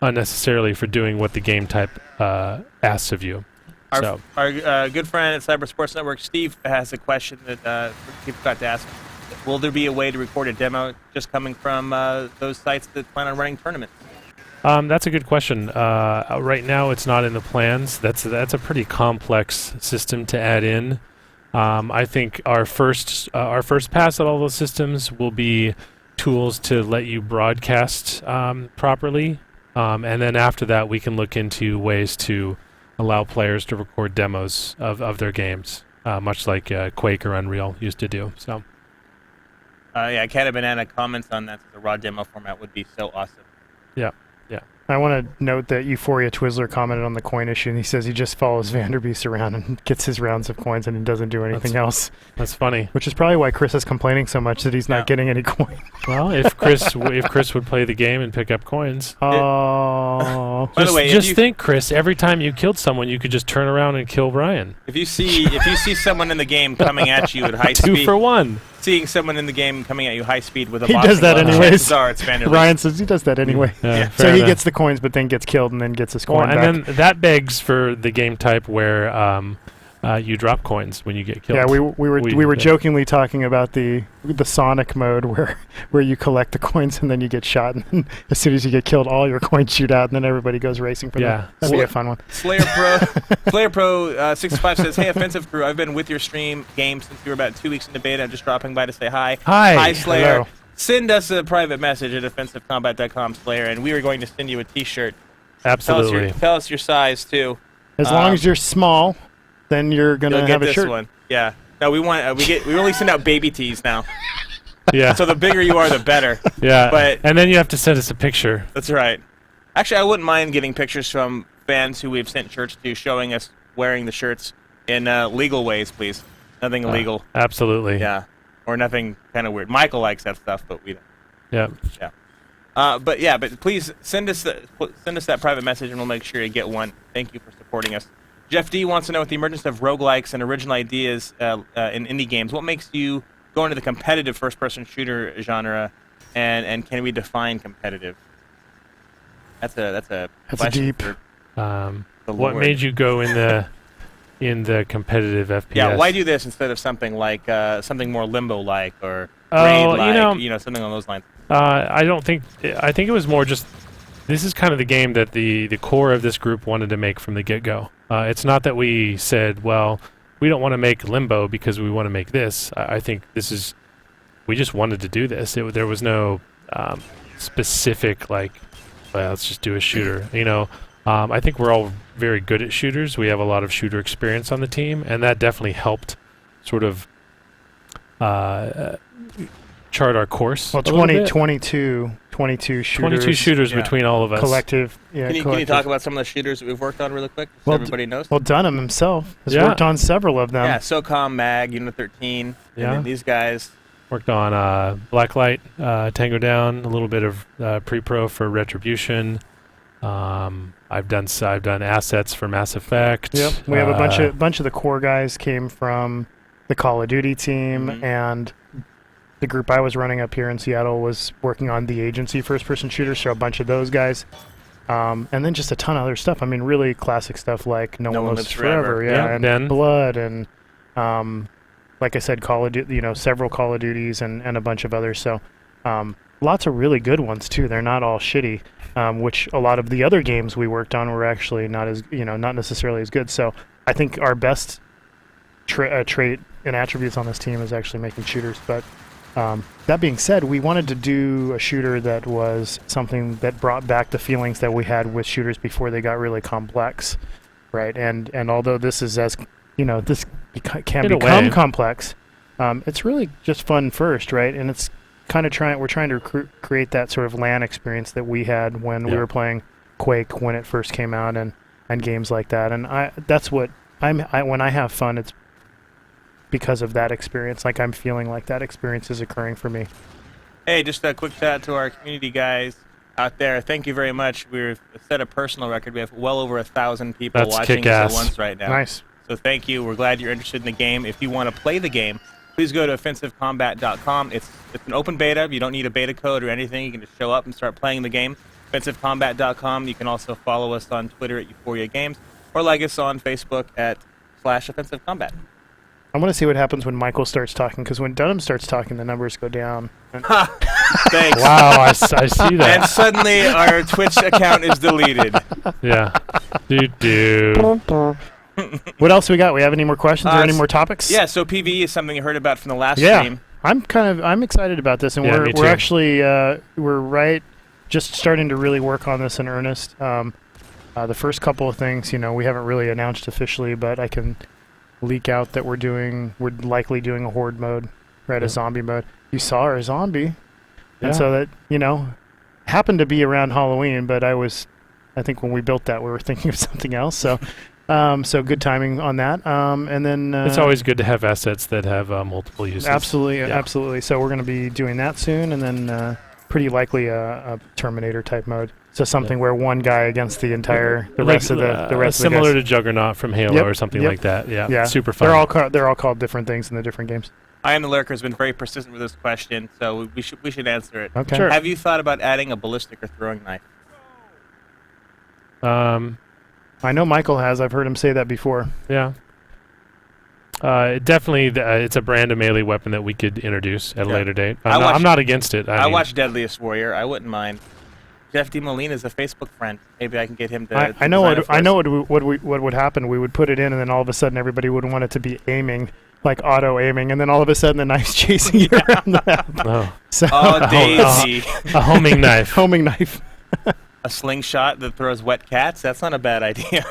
unnecessarily for doing what the game type asks of you. Our good friend at Cyber Sports Network, Steve, has a question that people got to ask. Will there be a way to record a demo just coming from those sites that plan on running tournaments? That's a good question. Right now, it's not in the plans. That's a pretty complex system to add in. I think our first pass at all those systems will be tools to let you broadcast properly, and then after that, we can look into ways to allow players to record demos of their games, much like Quake or Unreal used to do. So, yeah, Cat Banana comments on that. The raw demo format would be so awesome. yeah. I want to note that Euphoria Twizzler commented on the coin issue, and he says he just follows Vanderbeest around and gets his rounds of coins, and he doesn't do anything else. That's funny. Which is probably why Chris is complaining so much that he's not getting any coins. Well, if Chris would play the game and pick up coins. Oh. By the way, just think, Chris, every time you killed someone, you could just turn around and kill Brian. If you see someone in the game coming at you at high 2 speed, for 1. seeing someone in the game coming at you high speed with a He boxing does that glove, anyways. chances are it's Vanderbeest. Ryan says he does that anyway. Yeah. So he gets the coins, but then gets killed and then gets his coin and back. then that begs for the game type where you drop coins when you get killed. Yeah, we were jokingly talking about the Sonic mode where you collect the coins and then you get shot, and then as soon as you get killed, all your coins shoot out, and then everybody goes racing for them. That'd be a fun one. Slayer Pro 65 says, "Hey, Offensive Crew, I've been with your stream game since you were about 2 weeks into beta. I'm just dropping by to say hi. Hi, Slayer. hello. Send us a private message at offensivecombat.com, Slayer, and we are going to send you a T-shirt. Absolutely. Tell us your size too. As long as you're small, then you're gonna You'll have get a this shirt. one. Yeah. No, we only send out baby tees now. Yeah. So the bigger you are, the better. Yeah. But and then you have to send us a picture. that's right. Actually, I wouldn't mind getting pictures from fans who we've sent shirts to, showing us wearing the shirts in legal ways, please. Nothing illegal. Absolutely. Yeah. Or nothing kind of weird. Michael likes that stuff, but we don't. Yeah. Yeah. But please send us that private message, and we'll make sure you get one. Thank you for supporting us. Jeff D wants to know, with the emergence of roguelikes and original ideas in indie games, what makes you go into the competitive first-person shooter genre, and can we define competitive? That's a question deep. for the What Lord. made you go in the competitive FPS? Yeah, why do this instead of something like something more Limbo-like or Oh, Raid-like, something along those lines? I think it was more just, this is kind of the game that the core of this group wanted to make from the get-go. It's not that we said, well, we don't want to make Limbo because we want to make this. I think we just wanted to do this. There was no specific, like, well, let's just do a shooter. I think we're all very good at shooters. We have a lot of shooter experience on the team, and that definitely helped sort of chart our course. Well, a little bit. 22 shooters. 22 shooters Yeah. between all of us. Collective. Yeah, Can you collective. talk about some of the shooters that we've worked on really quick, so Well, everybody knows? Well, Dunham himself has Yeah. worked on several of them. Yeah, SOCOM, MAG, Unit 13, Yeah. and then these guys. Worked on Blacklight, Tango Down, a little bit of pre-pro for Retribution. I've done assets for Mass Effect. Yep. We have a bunch of the core guys came from the Call of Duty team, Mhm. and the group I was running up here in Seattle was working on the Agency first-person shooters, so a bunch of those guys. And then just a ton of other stuff. I mean, really classic stuff like No One Lives Forever, Yeah, and Ben. Blood, and like I said, several Call of Duties and a bunch of others. So lots of really good ones too. They're not all shitty, which a lot of the other games we worked on were actually not necessarily as good. So I think our best trait and attributes on this team is actually making shooters. But that being said, we wanted to do a shooter that was something that brought back the feelings that we had with shooters before they got really complex, right? And although this is this can In a become way. complex, it's really just fun first, right? And it's kind of we're trying to create that sort of LAN experience that we had when we Yeah. were playing Quake when it first came out, and games like that. And that's what when I have fun, it's because of that experience. Like, I'm feeling like that experience is occurring for me. Hey, just a quick shout out to our community guys out there. Thank you very much. We've set a personal record. We have well over 1,000 people That's watching us kick-ass. at once right now. Nice. So thank you. We're glad you're interested in the game. If you want to play the game, please go to offensivecombat.com. It's an open beta. You don't need a beta code or anything. You can just show up and start playing the game. Offensivecombat.com. You can also follow us on Twitter at Euphoria Games, or like us on Facebook at /offensivecombat. I want to see what happens when Michael starts talking, because when Dunham starts talking, the numbers go down. Thanks. Wow, I see And that. suddenly our Twitch account is deleted. Yeah. Do. What else we got? We have any more questions or any more topics? Yeah, so PvE is something you heard about from the last Yeah. stream. I'm excited about this, and Yeah, me too. we're actually we're just starting to really work on this in earnest. The first couple of things, we haven't really announced officially, but I can leak out that we're likely doing a horde mode, right? Yeah. A zombie mode. You saw our zombie, Yeah. and so that happened to be around Halloween, but I think when we built that, we were thinking of something else. So, so good timing on that. And then It's always good to have assets that have multiple uses. absolutely, Yeah. absolutely. So we're going to be doing that soon, and then pretty likely a Terminator type mode. So something where one guy against the rest of the rest of the similar guys. to Juggernaut from Halo Yep, or something yep. like that. Yeah, Yeah, super fun. they're all called different things in the different games. I Am the Lurker has been very persistent with this question, so we should answer it. Okay. Sure. Have you thought about adding a ballistic or throwing knife? I know Michael has. I've heard him say that before. Yeah. Definitely, it's a brand of melee weapon that we could introduce at a Yeah. later date. I I'm watched- not against it. I mean, watched Deadliest Warrior. I wouldn't mind. Jeff DeMolina is a Facebook friend. Maybe I can get him to. I know design it for I us. know what would happen. We would put it in, and then all of a sudden everybody would want it to be aiming, like auto aiming, and then all of a sudden the knife's chasing you around the map. Oh, So Oh, Daisy. a homing knife. homing knife. A slingshot that throws wet cats? That's not a bad idea.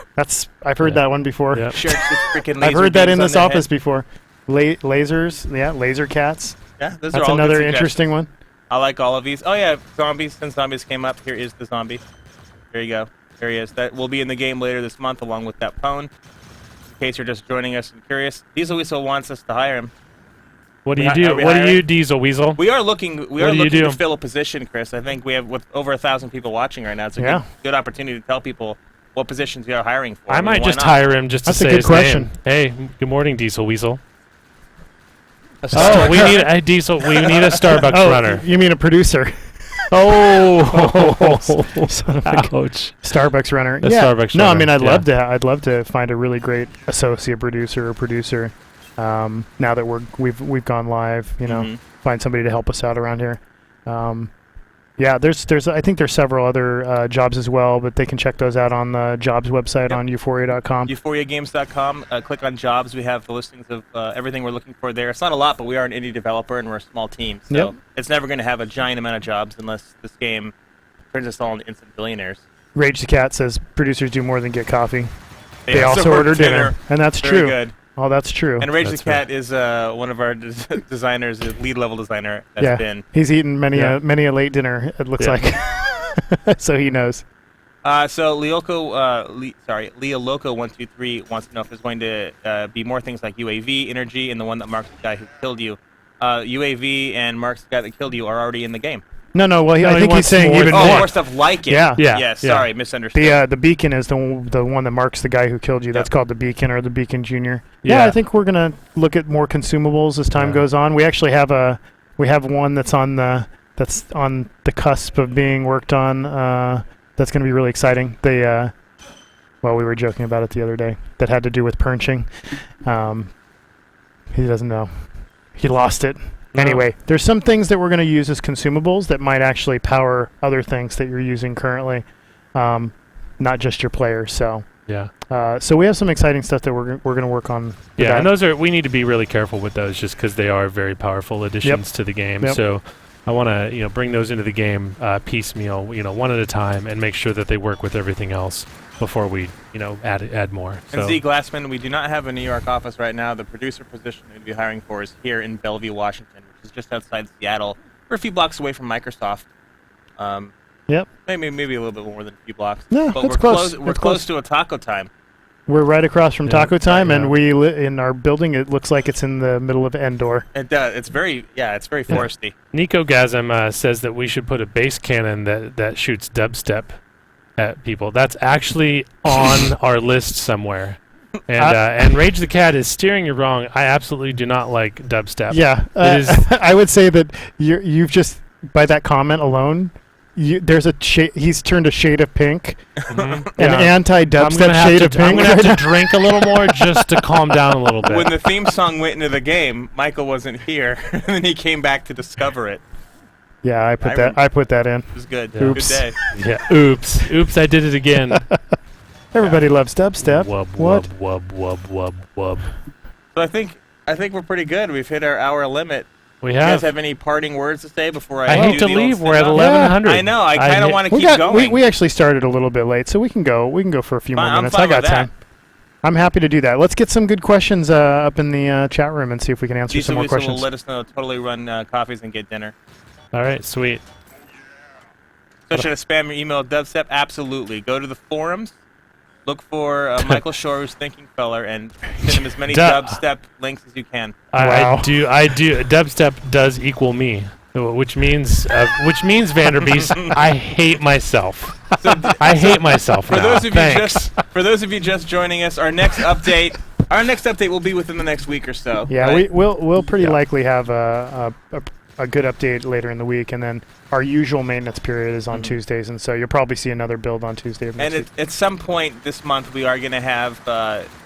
I've heard Yeah. that one before. Yep. Sharks with freaking I've laser heard that beams in on this their office head. before. Lasers, yeah, laser cats. Yeah, those That's are all good another suggestions. interesting one. I like all of these. Oh yeah, zombies. Since zombies came up, here is the zombie. There you go. There he is. That will be in the game later this month, along with that pwn. In case you're just joining us and curious, Diesel Weasel wants us to hire him. What do you Are do? we What do you, hiring? Diesel Weasel? We are looking. We What are do you looking to do? fill a position, Chris. I think we have with over 1,000 people watching right now. It's a Yeah. good opportunity to tell people what positions we are hiring for. I mean, might why just not? hire him just That's to a say good his question. name. Hey, good morning, Diesel Weasel. A Oh, Starbucks we runner. need a Diesel. We need a Starbucks Oh, runner. you mean a producer? Oh, Son of a ouch! Starbucks runner. A yeah. Starbucks No, I runner, mean yeah. I'd love to find a really great associate producer or producer. Now that we've gone live, Mhm. find somebody to help us out around here. Yeah, there's I think there's several other jobs as well, but they can check those out on the jobs website on euphoria.com. EuphoriaGames.com. Click on jobs. We have the listings of everything we're looking for there. It's not a lot, but we are an indie developer and we're a small team. So Yep. it's never going to have a giant amount of jobs unless this game turns us all into instant billionaires. Rage the Cat says producers do more than get coffee. They Yeah, also so order dinner, and that's Very true. good. Oh, that's true. And Rage the That's Cat is one of our designers, the lead level designer that's yeah, been. he's eaten many Yeah. a late dinner. It looks Yeah. like, so he knows. So Leo Loco 123 wants to know if there's going to be more things like UAV, energy, and the one that marks the guy who killed you. UAV and marks the guy that killed you are already in the game. No, No, I he think he's wants saying more. even Oh, more. more stuff like it. Yeah. Yeah, Yes. yeah. Sorry, misunderstood. The beacon is the one that marks the guy who killed you. That's Yep. called the beacon or the beacon junior. Yeah, I Yeah. think we're gonna look at more consumables as time Yeah. goes on. We actually have one that's on the cusp of being worked on. That's gonna be really exciting. We were joking about it the other day. That had to do with perching. He doesn't know. He lost it. No. Anyway, there's some things that we're going to use as consumables that might actually power other things that you're using currently, not just your players. So, Yeah. so we have some exciting stuff that we're going to work on. with Yeah, that. and those we need to be really careful with those just because they are very powerful additions to the game. Yep. So I want to bring those into the game piecemeal, one at a time, and make sure that they work with everything else before we add more. And So Z Glassman, we do not have a New York office right now. The producer position we'd be hiring for is here in Bellevue, Washington, which is just outside Seattle. We're a few blocks away from Microsoft. Yep, Maybe a little bit more than a few blocks. No, but that's we're close. We're That's close close. to a Taco Time. we're right across from Yeah. Taco Time, Yeah. and in our building. It looks like it's in the middle of Endor. It's very foresty. Nico Gasm says that we should put a base cannon that shoots dubstep at people. That's actually on our list somewhere. And Rage the Cat is steering you wrong. I absolutely do not like dubstep. Yeah, It is- I would say that you've just by that comment alone. There's he's turned a shade of pink, Mhm. an Yeah. anti-dubstep shade of I'm pink. gonna have right to now. drink a little more just to calm down a little bit. When the theme song went into the game, Michael wasn't here, and then he came back to discover it. Yeah, I I put that in. It was good. Yeah. Good Oops. day. Yeah. Oops, I did it again. Everybody loves dubstep. Wub, What? wub, wub, wub, wub, wub. So I think we're pretty good. We've hit our hour limit. We You guys have. have any parting words to say before I do hate to the old leave. We're at send-off? 1100. I know. I kind of want to keep going. We actually started a little bit late, so we can go. We can go for a few more Fine, I'm minutes. fine I got with that. time. I'm happy to do that. Let's get some good questions up in the chat room and see if we can answer some more Lisa will questions. let us know. Totally run coffees and get dinner. All right, sweet. So should I spam your email, Dubstep? Absolutely. Go to the forums, look for Michael Shore, who's Thinking Feller, and send him as many Dubstep links as you can. Wow. I do. Dubstep does equal me, which means Vanderbeest. I hate myself. So I hate myself. for now. those of you just joining us, our next update will be within the next week or so. Yeah, right? we'll pretty Yeah. likely have a good update later in the week, and then our usual maintenance period is on Tuesdays, and so you'll probably see another build on Tuesday of next And week. at some point this month, we are going to have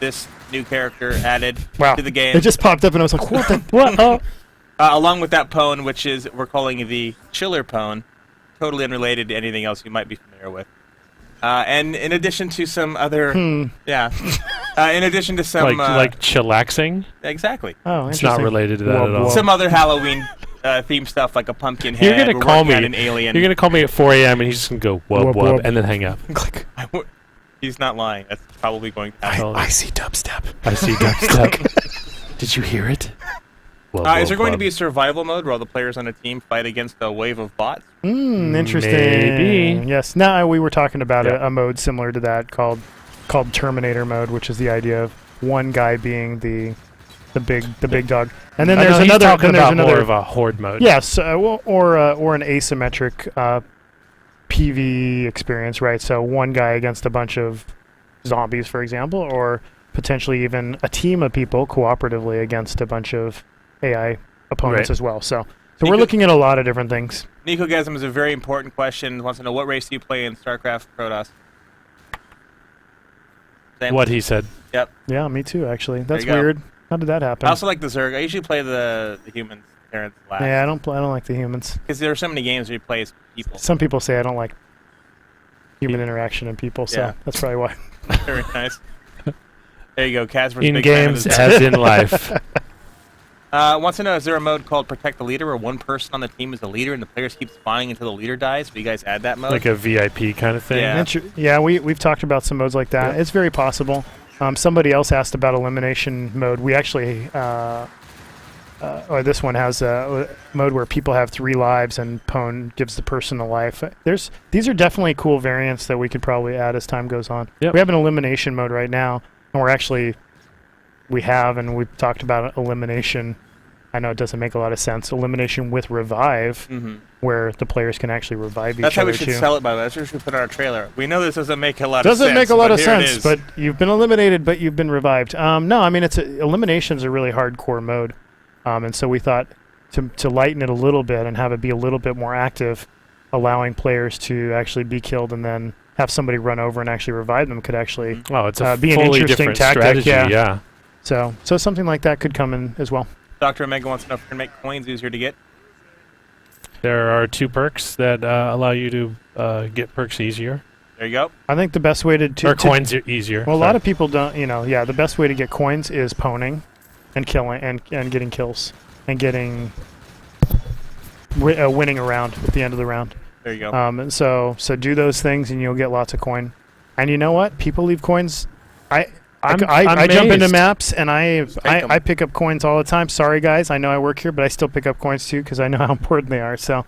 this new character added Wow. to the game. It just popped up, and I was like, what the? What? Oh. Along with that pwn, which is we're calling the Chiller pwn, totally unrelated to anything else you might be familiar with. And in addition to some other, in addition to some like chillaxing. exactly Oh, It's not interesting. related to that Whoa, at all. whoa. some other Halloween theme stuff like a pumpkin head. You're gonna we're call working me. on an alien. You're gonna call me at 4 a.m. and he's just gonna go wub Wub, wub wub. and then hang up. Click. He's not lying. That's probably going to happen. I see dubstep. I see dubstep. Did you hear it? Wub, Is there wub, going to wub. be a survival mode where all the players on a team fight against a wave of bots? Interesting. Maybe. Yes. Now we were talking about Yeah. a mode similar to that called Terminator mode, which is the idea of one guy being the big dog, and then I there's know, he's another. talking Then there's about another. more of a horde mode. Yes, or an asymmetric PV experience, right? So one guy against a bunch of zombies, for example, or potentially even a team of people cooperatively against a bunch of AI opponents Right. as well. So Nico- we're looking at a lot of different things. Nicogasm is a very important question. Wants to know what race do you play in StarCraft Protoss? Same. What he said. Yep. Yeah, me too. Actually, that's you go. weird. How did that happen? I also like the Zerg. I usually play the humans. Terrans last. Yeah, I don't like the humans. Because there are so many games where you play as people. Some people say I don't like human interaction and people, so Yeah. that's probably why. Very nice. There you go, Casper's In big fan of games this. as in life. Wants to know, is there a mode called Protect the Leader where one person on the team is the leader and the players keep spawning until the leader dies? Will you guys add that mode? Like a VIP kind of thing. Yeah. Yeah, we've talked about some modes like that. Yeah. It's very possible. Somebody else asked about elimination mode. We actually, or this one has a mode where people have 3 lives and Pwn gives the person a life. These are definitely cool variants that we could probably add as time goes on. Yep. We have an elimination mode right now, and we've talked about elimination. I know it doesn't make a lot of sense. Elimination with revive, where the players can actually revive each That's how other we should too. sell it, by the way. That's what we should put on our trailer. We know this doesn't make a lot of sense. Doesn't make a lot but of here it sense, is. but you've been eliminated, but you've been revived. No, I mean elimination's a really hardcore mode, and so we thought to lighten it a little bit and have it be a little bit more active, allowing players to actually be killed and then have somebody run over and actually revive them could actually Oh, it's a be an fully interesting different tactic, strategy. yeah. Yeah. so something like that could come in as well. Dr. Omega wants to know if we can make coins easier to get. There are 2 perks that allow you to get perks easier. There you go. I think the best way to Or coins are easier. well, a lot of people don't, the best way to get coins is pwning and killing and getting kills and getting winning a round at the end of the round. There you go. And so do those things and you'll get lots of coin. And you know what? People leave coins. I jump into amazed. maps and I take 'em. pick up coins all the time. Sorry guys, I know I work here, but I still pick up coins too because I know how important they are. So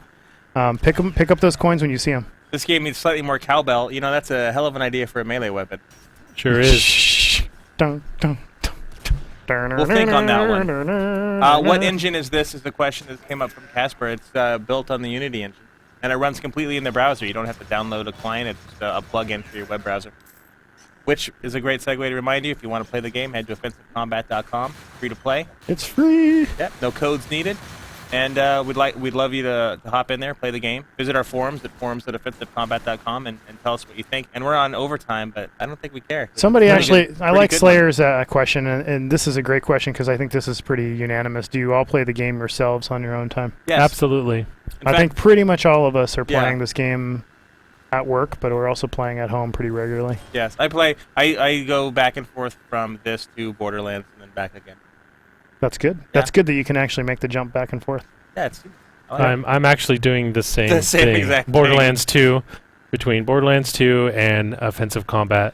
pick up those coins when you see them. This game needs slightly more cowbell. You know, that's a hell of an idea for a melee weapon. Sure is. Dun, dun, dun, dun. We'll think on that one. What engine is this is the question that came up from Casper. It's built on the Unity engine. And it runs completely in the browser. You don't have to download a client. It's just a plug-in for your web browser. Which is a great segue to remind you, if you want to play the game, head to offensivecombat.com. Free to play. It's free. Yeah, no codes needed. And we'd love you to hop in there, play the game. Visit our forums at forums.offensivecombat.com and tell us what you think. And we're on overtime, but I don't think we care. Somebody Pretty actually, good- I pretty like good Slayer's question, and this is a great question because I think this is pretty unanimous. Do you all play the game yourselves on your own time? one. Yes. Absolutely. In I fact, think pretty much all of us are Yeah. playing this game at work, but we're also playing at home pretty regularly. yes. I go back and forth from this to Borderlands and then back again. That's good. That's good that you can actually make the jump back and forth. Yeah, it's. I like it. I'm actually doing the same thing. exact thing. Borderlands 2, between Borderlands 2 and Offensive Combat,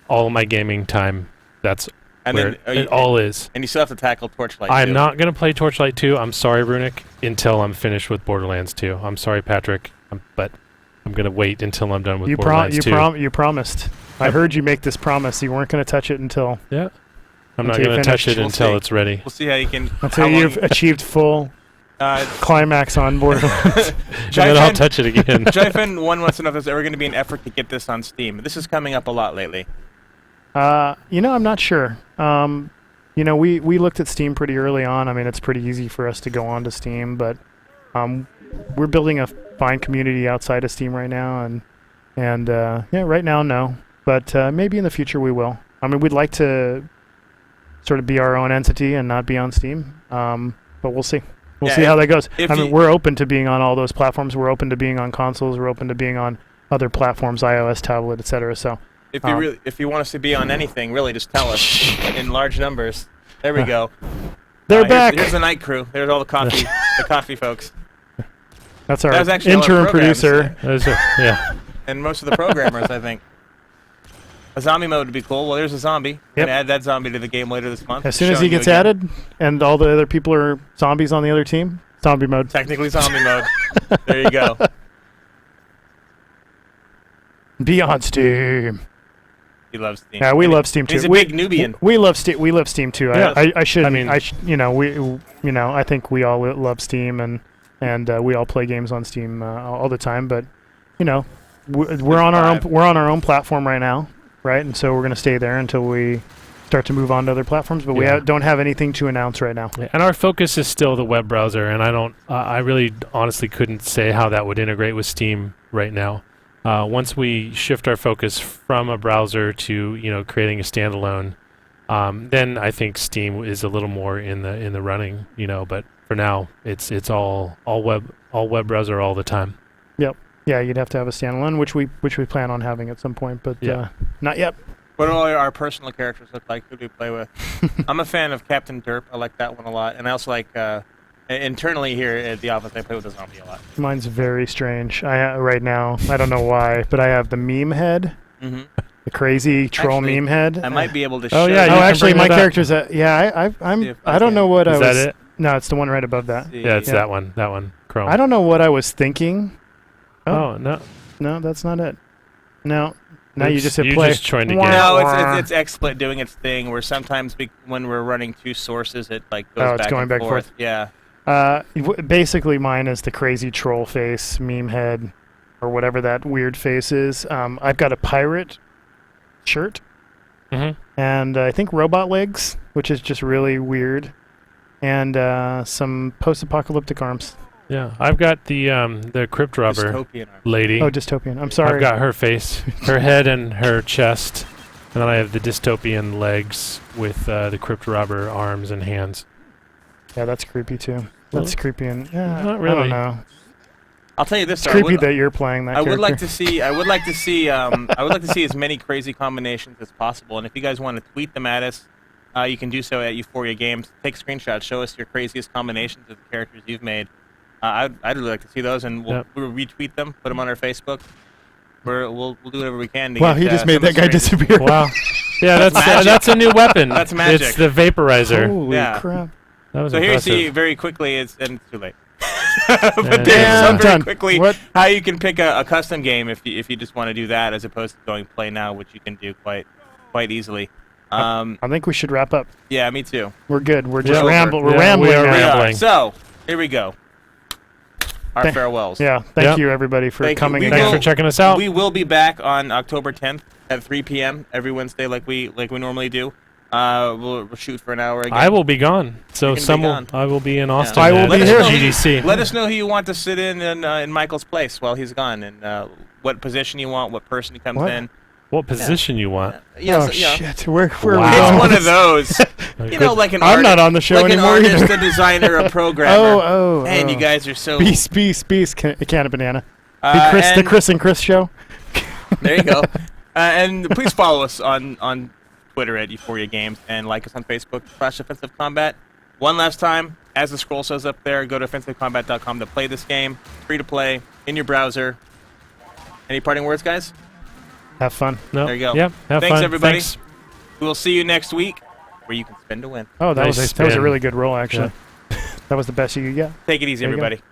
all of my gaming time, that's And where then, it all is. and you still have to tackle Torchlight. I'm too. not going to play Torchlight 2. I'm sorry, Runic, until I'm finished with Borderlands 2. I'm sorry, Patrick, but I'm going to wait until I'm done with Borderlands 2. You promised. I heard you make this promise. You weren't going to touch it until Yeah. I'm not Until you going to touch finish. it We'll until see. it's ready. We'll see how you can. until how long- you've achieved full climax on Borderlands. And then I'll Jifen- touch it again. Jifen one wants to know if there's ever going to be an effort to get this on Steam. This is coming up a lot lately. I'm not sure. We looked at Steam pretty early on. I mean, it's pretty easy for us to go onto Steam, but we're building a fine community outside of Steam right now, and right now, no. But maybe in the future we will. I mean, we'd like to sort of be our own entity and not be on Steam, but we'll see. We'll Yeah, see how that goes. if I mean, you- we're open to being on all those platforms. We're open to being on consoles. We're open to being on other platforms, iOS, tablet, etc. So If you want us to be on anything, really, just tell us in large numbers. There we go. they're Here's- back. Here's the night crew. There's all the coffee, the coffee folks, That's our That was actually a lot of interim programs. producer. Yeah. and most of the programmers, I think. A zombie mode would be cool. Well, there's a zombie. Yep. Gonna add that zombie to the game later this month. As soon as Showing he you gets again. added, and all the other people are zombies on the other team, zombie mode. Technically zombie mode. There you go. Be on Steam. He loves Steam. Yeah, we And love Steam too. He's a we, big Nubian. We love Steam. We love Steam too. Yeah. I should. I mean- I think we all love Steam, and we all play games on Steam all the time. But we're on our own. We're on our own platform right now, right? And so we're going to stay there until we start to move on to other platforms. But we Yeah. don't have anything to announce right now. And our focus is still the web browser, and I really honestly couldn't say how that would integrate with Steam right now. Once we shift our focus from a browser to creating a standalone, then I think Steam is a little more in the running. But for now, it's all web browser all the time. Yeah, you'd have to have a standalone, which we plan on having at some point, but Yeah. not yet. What do all our personal characters look like? Who do we play with? I'm a fan of Captain Derp. I like that one a lot. And I also like, internally here at the office, I play with a zombie a lot. Mine's very strange. Right now, I don't know why, but I have the meme head, Mm-hmm. the crazy troll Actually, meme head. I might be able to Oh, show yeah, you. you Oh, can actually, bring my that up. character's I'm. See if I I don't can- know what I Is was. that it? No, it's the one right above that. See. Yeah, it's Yeah. that one. Chrome. I don't know what I was thinking. Oh no. No, that's not it. No. Now you Oops, just hit you play. just joined again. No, it's XSplit doing its thing where sometimes when we're running two sources, it like goes Oh, it's back going and back and forth. forth. Yeah. Basically, mine is the crazy troll face, meme head, or whatever that weird face is. I've got a pirate shirt, Mm-hmm. and I think robot legs, which is just really weird, and some post-apocalyptic arms. Yeah, I've got the crypt robber Dystopian art. lady. Oh, dystopian. I'm sorry. I've got her face, her head, and her chest, and then I have the dystopian legs with the crypt robber arms and hands. Yeah, that's creepy too. That's Well, creepy, and not I don't really. know. I'll tell you this. It's though, creepy that you're playing that I character. would like to see. I would like to see. I would like to see as many crazy combinations as possible. And if you guys want to tweet them at us, you can do so at Euphoria Games. Take screenshots. Show us your craziest combinations of the characters you've made. I'd really like to see those, and we'll retweet them, put them on our Facebook. We'll do whatever we can to Wow, get. he just made some that of the guy strangest- disappear. Wow. Yeah, That's that's magic. that's a new weapon. That's magic. It's the vaporizer. Holy Yeah. crap! That was So here you impressive. see very quickly, it's too late. And- But Damn, there's some very done. quickly What? how you can pick a custom game if you just want to do that, as opposed to going play now, which you can do quite easily. I think we should wrap up. Yeah, me too. We're good. We're just over. ramble. We're Yeah, rambling we are now. We are. Rambling. So here we go. Our Thank- farewells. Yeah. Thank Yep. you everybody for Thank you. coming. We in. Thanks will- for checking us out. We will be back on October 10th at 3 p.m. every Wednesday, like we normally do. We'll shoot for an hour again. I will be gone. So You're gonna be gone. I will be in Austin. I will at be Let us here. know- GDC. Let us know who you want to sit in Michael's place while he's gone, and what position you want, what person he comes What? in. What position you want? Yeah, Oh so, you know, shit! Where are we Wow. It's going? one of those. You know, like an I'm artist, not on the show like anymore an artist, either. a designer, a programmer. Oh. And you guys are so. Beast. Can of banana. Uh, The and Chris and Chris show. There you go. And please follow us on Twitter at Euphoria Games and like us on Facebook /Offensive Combat. One last time, as the scroll says up there, go to offensivecombat.com to play this game. Free to play in your browser. Any parting words, guys? Have fun. No. There you go. Yeah. Have Thanks, fun. everybody. Thanks. We will see you next week, where you can spin to win. Oh, that Nice was a spin. really good roll, actually. That was the best you could get. Take it easy, There you go. everybody.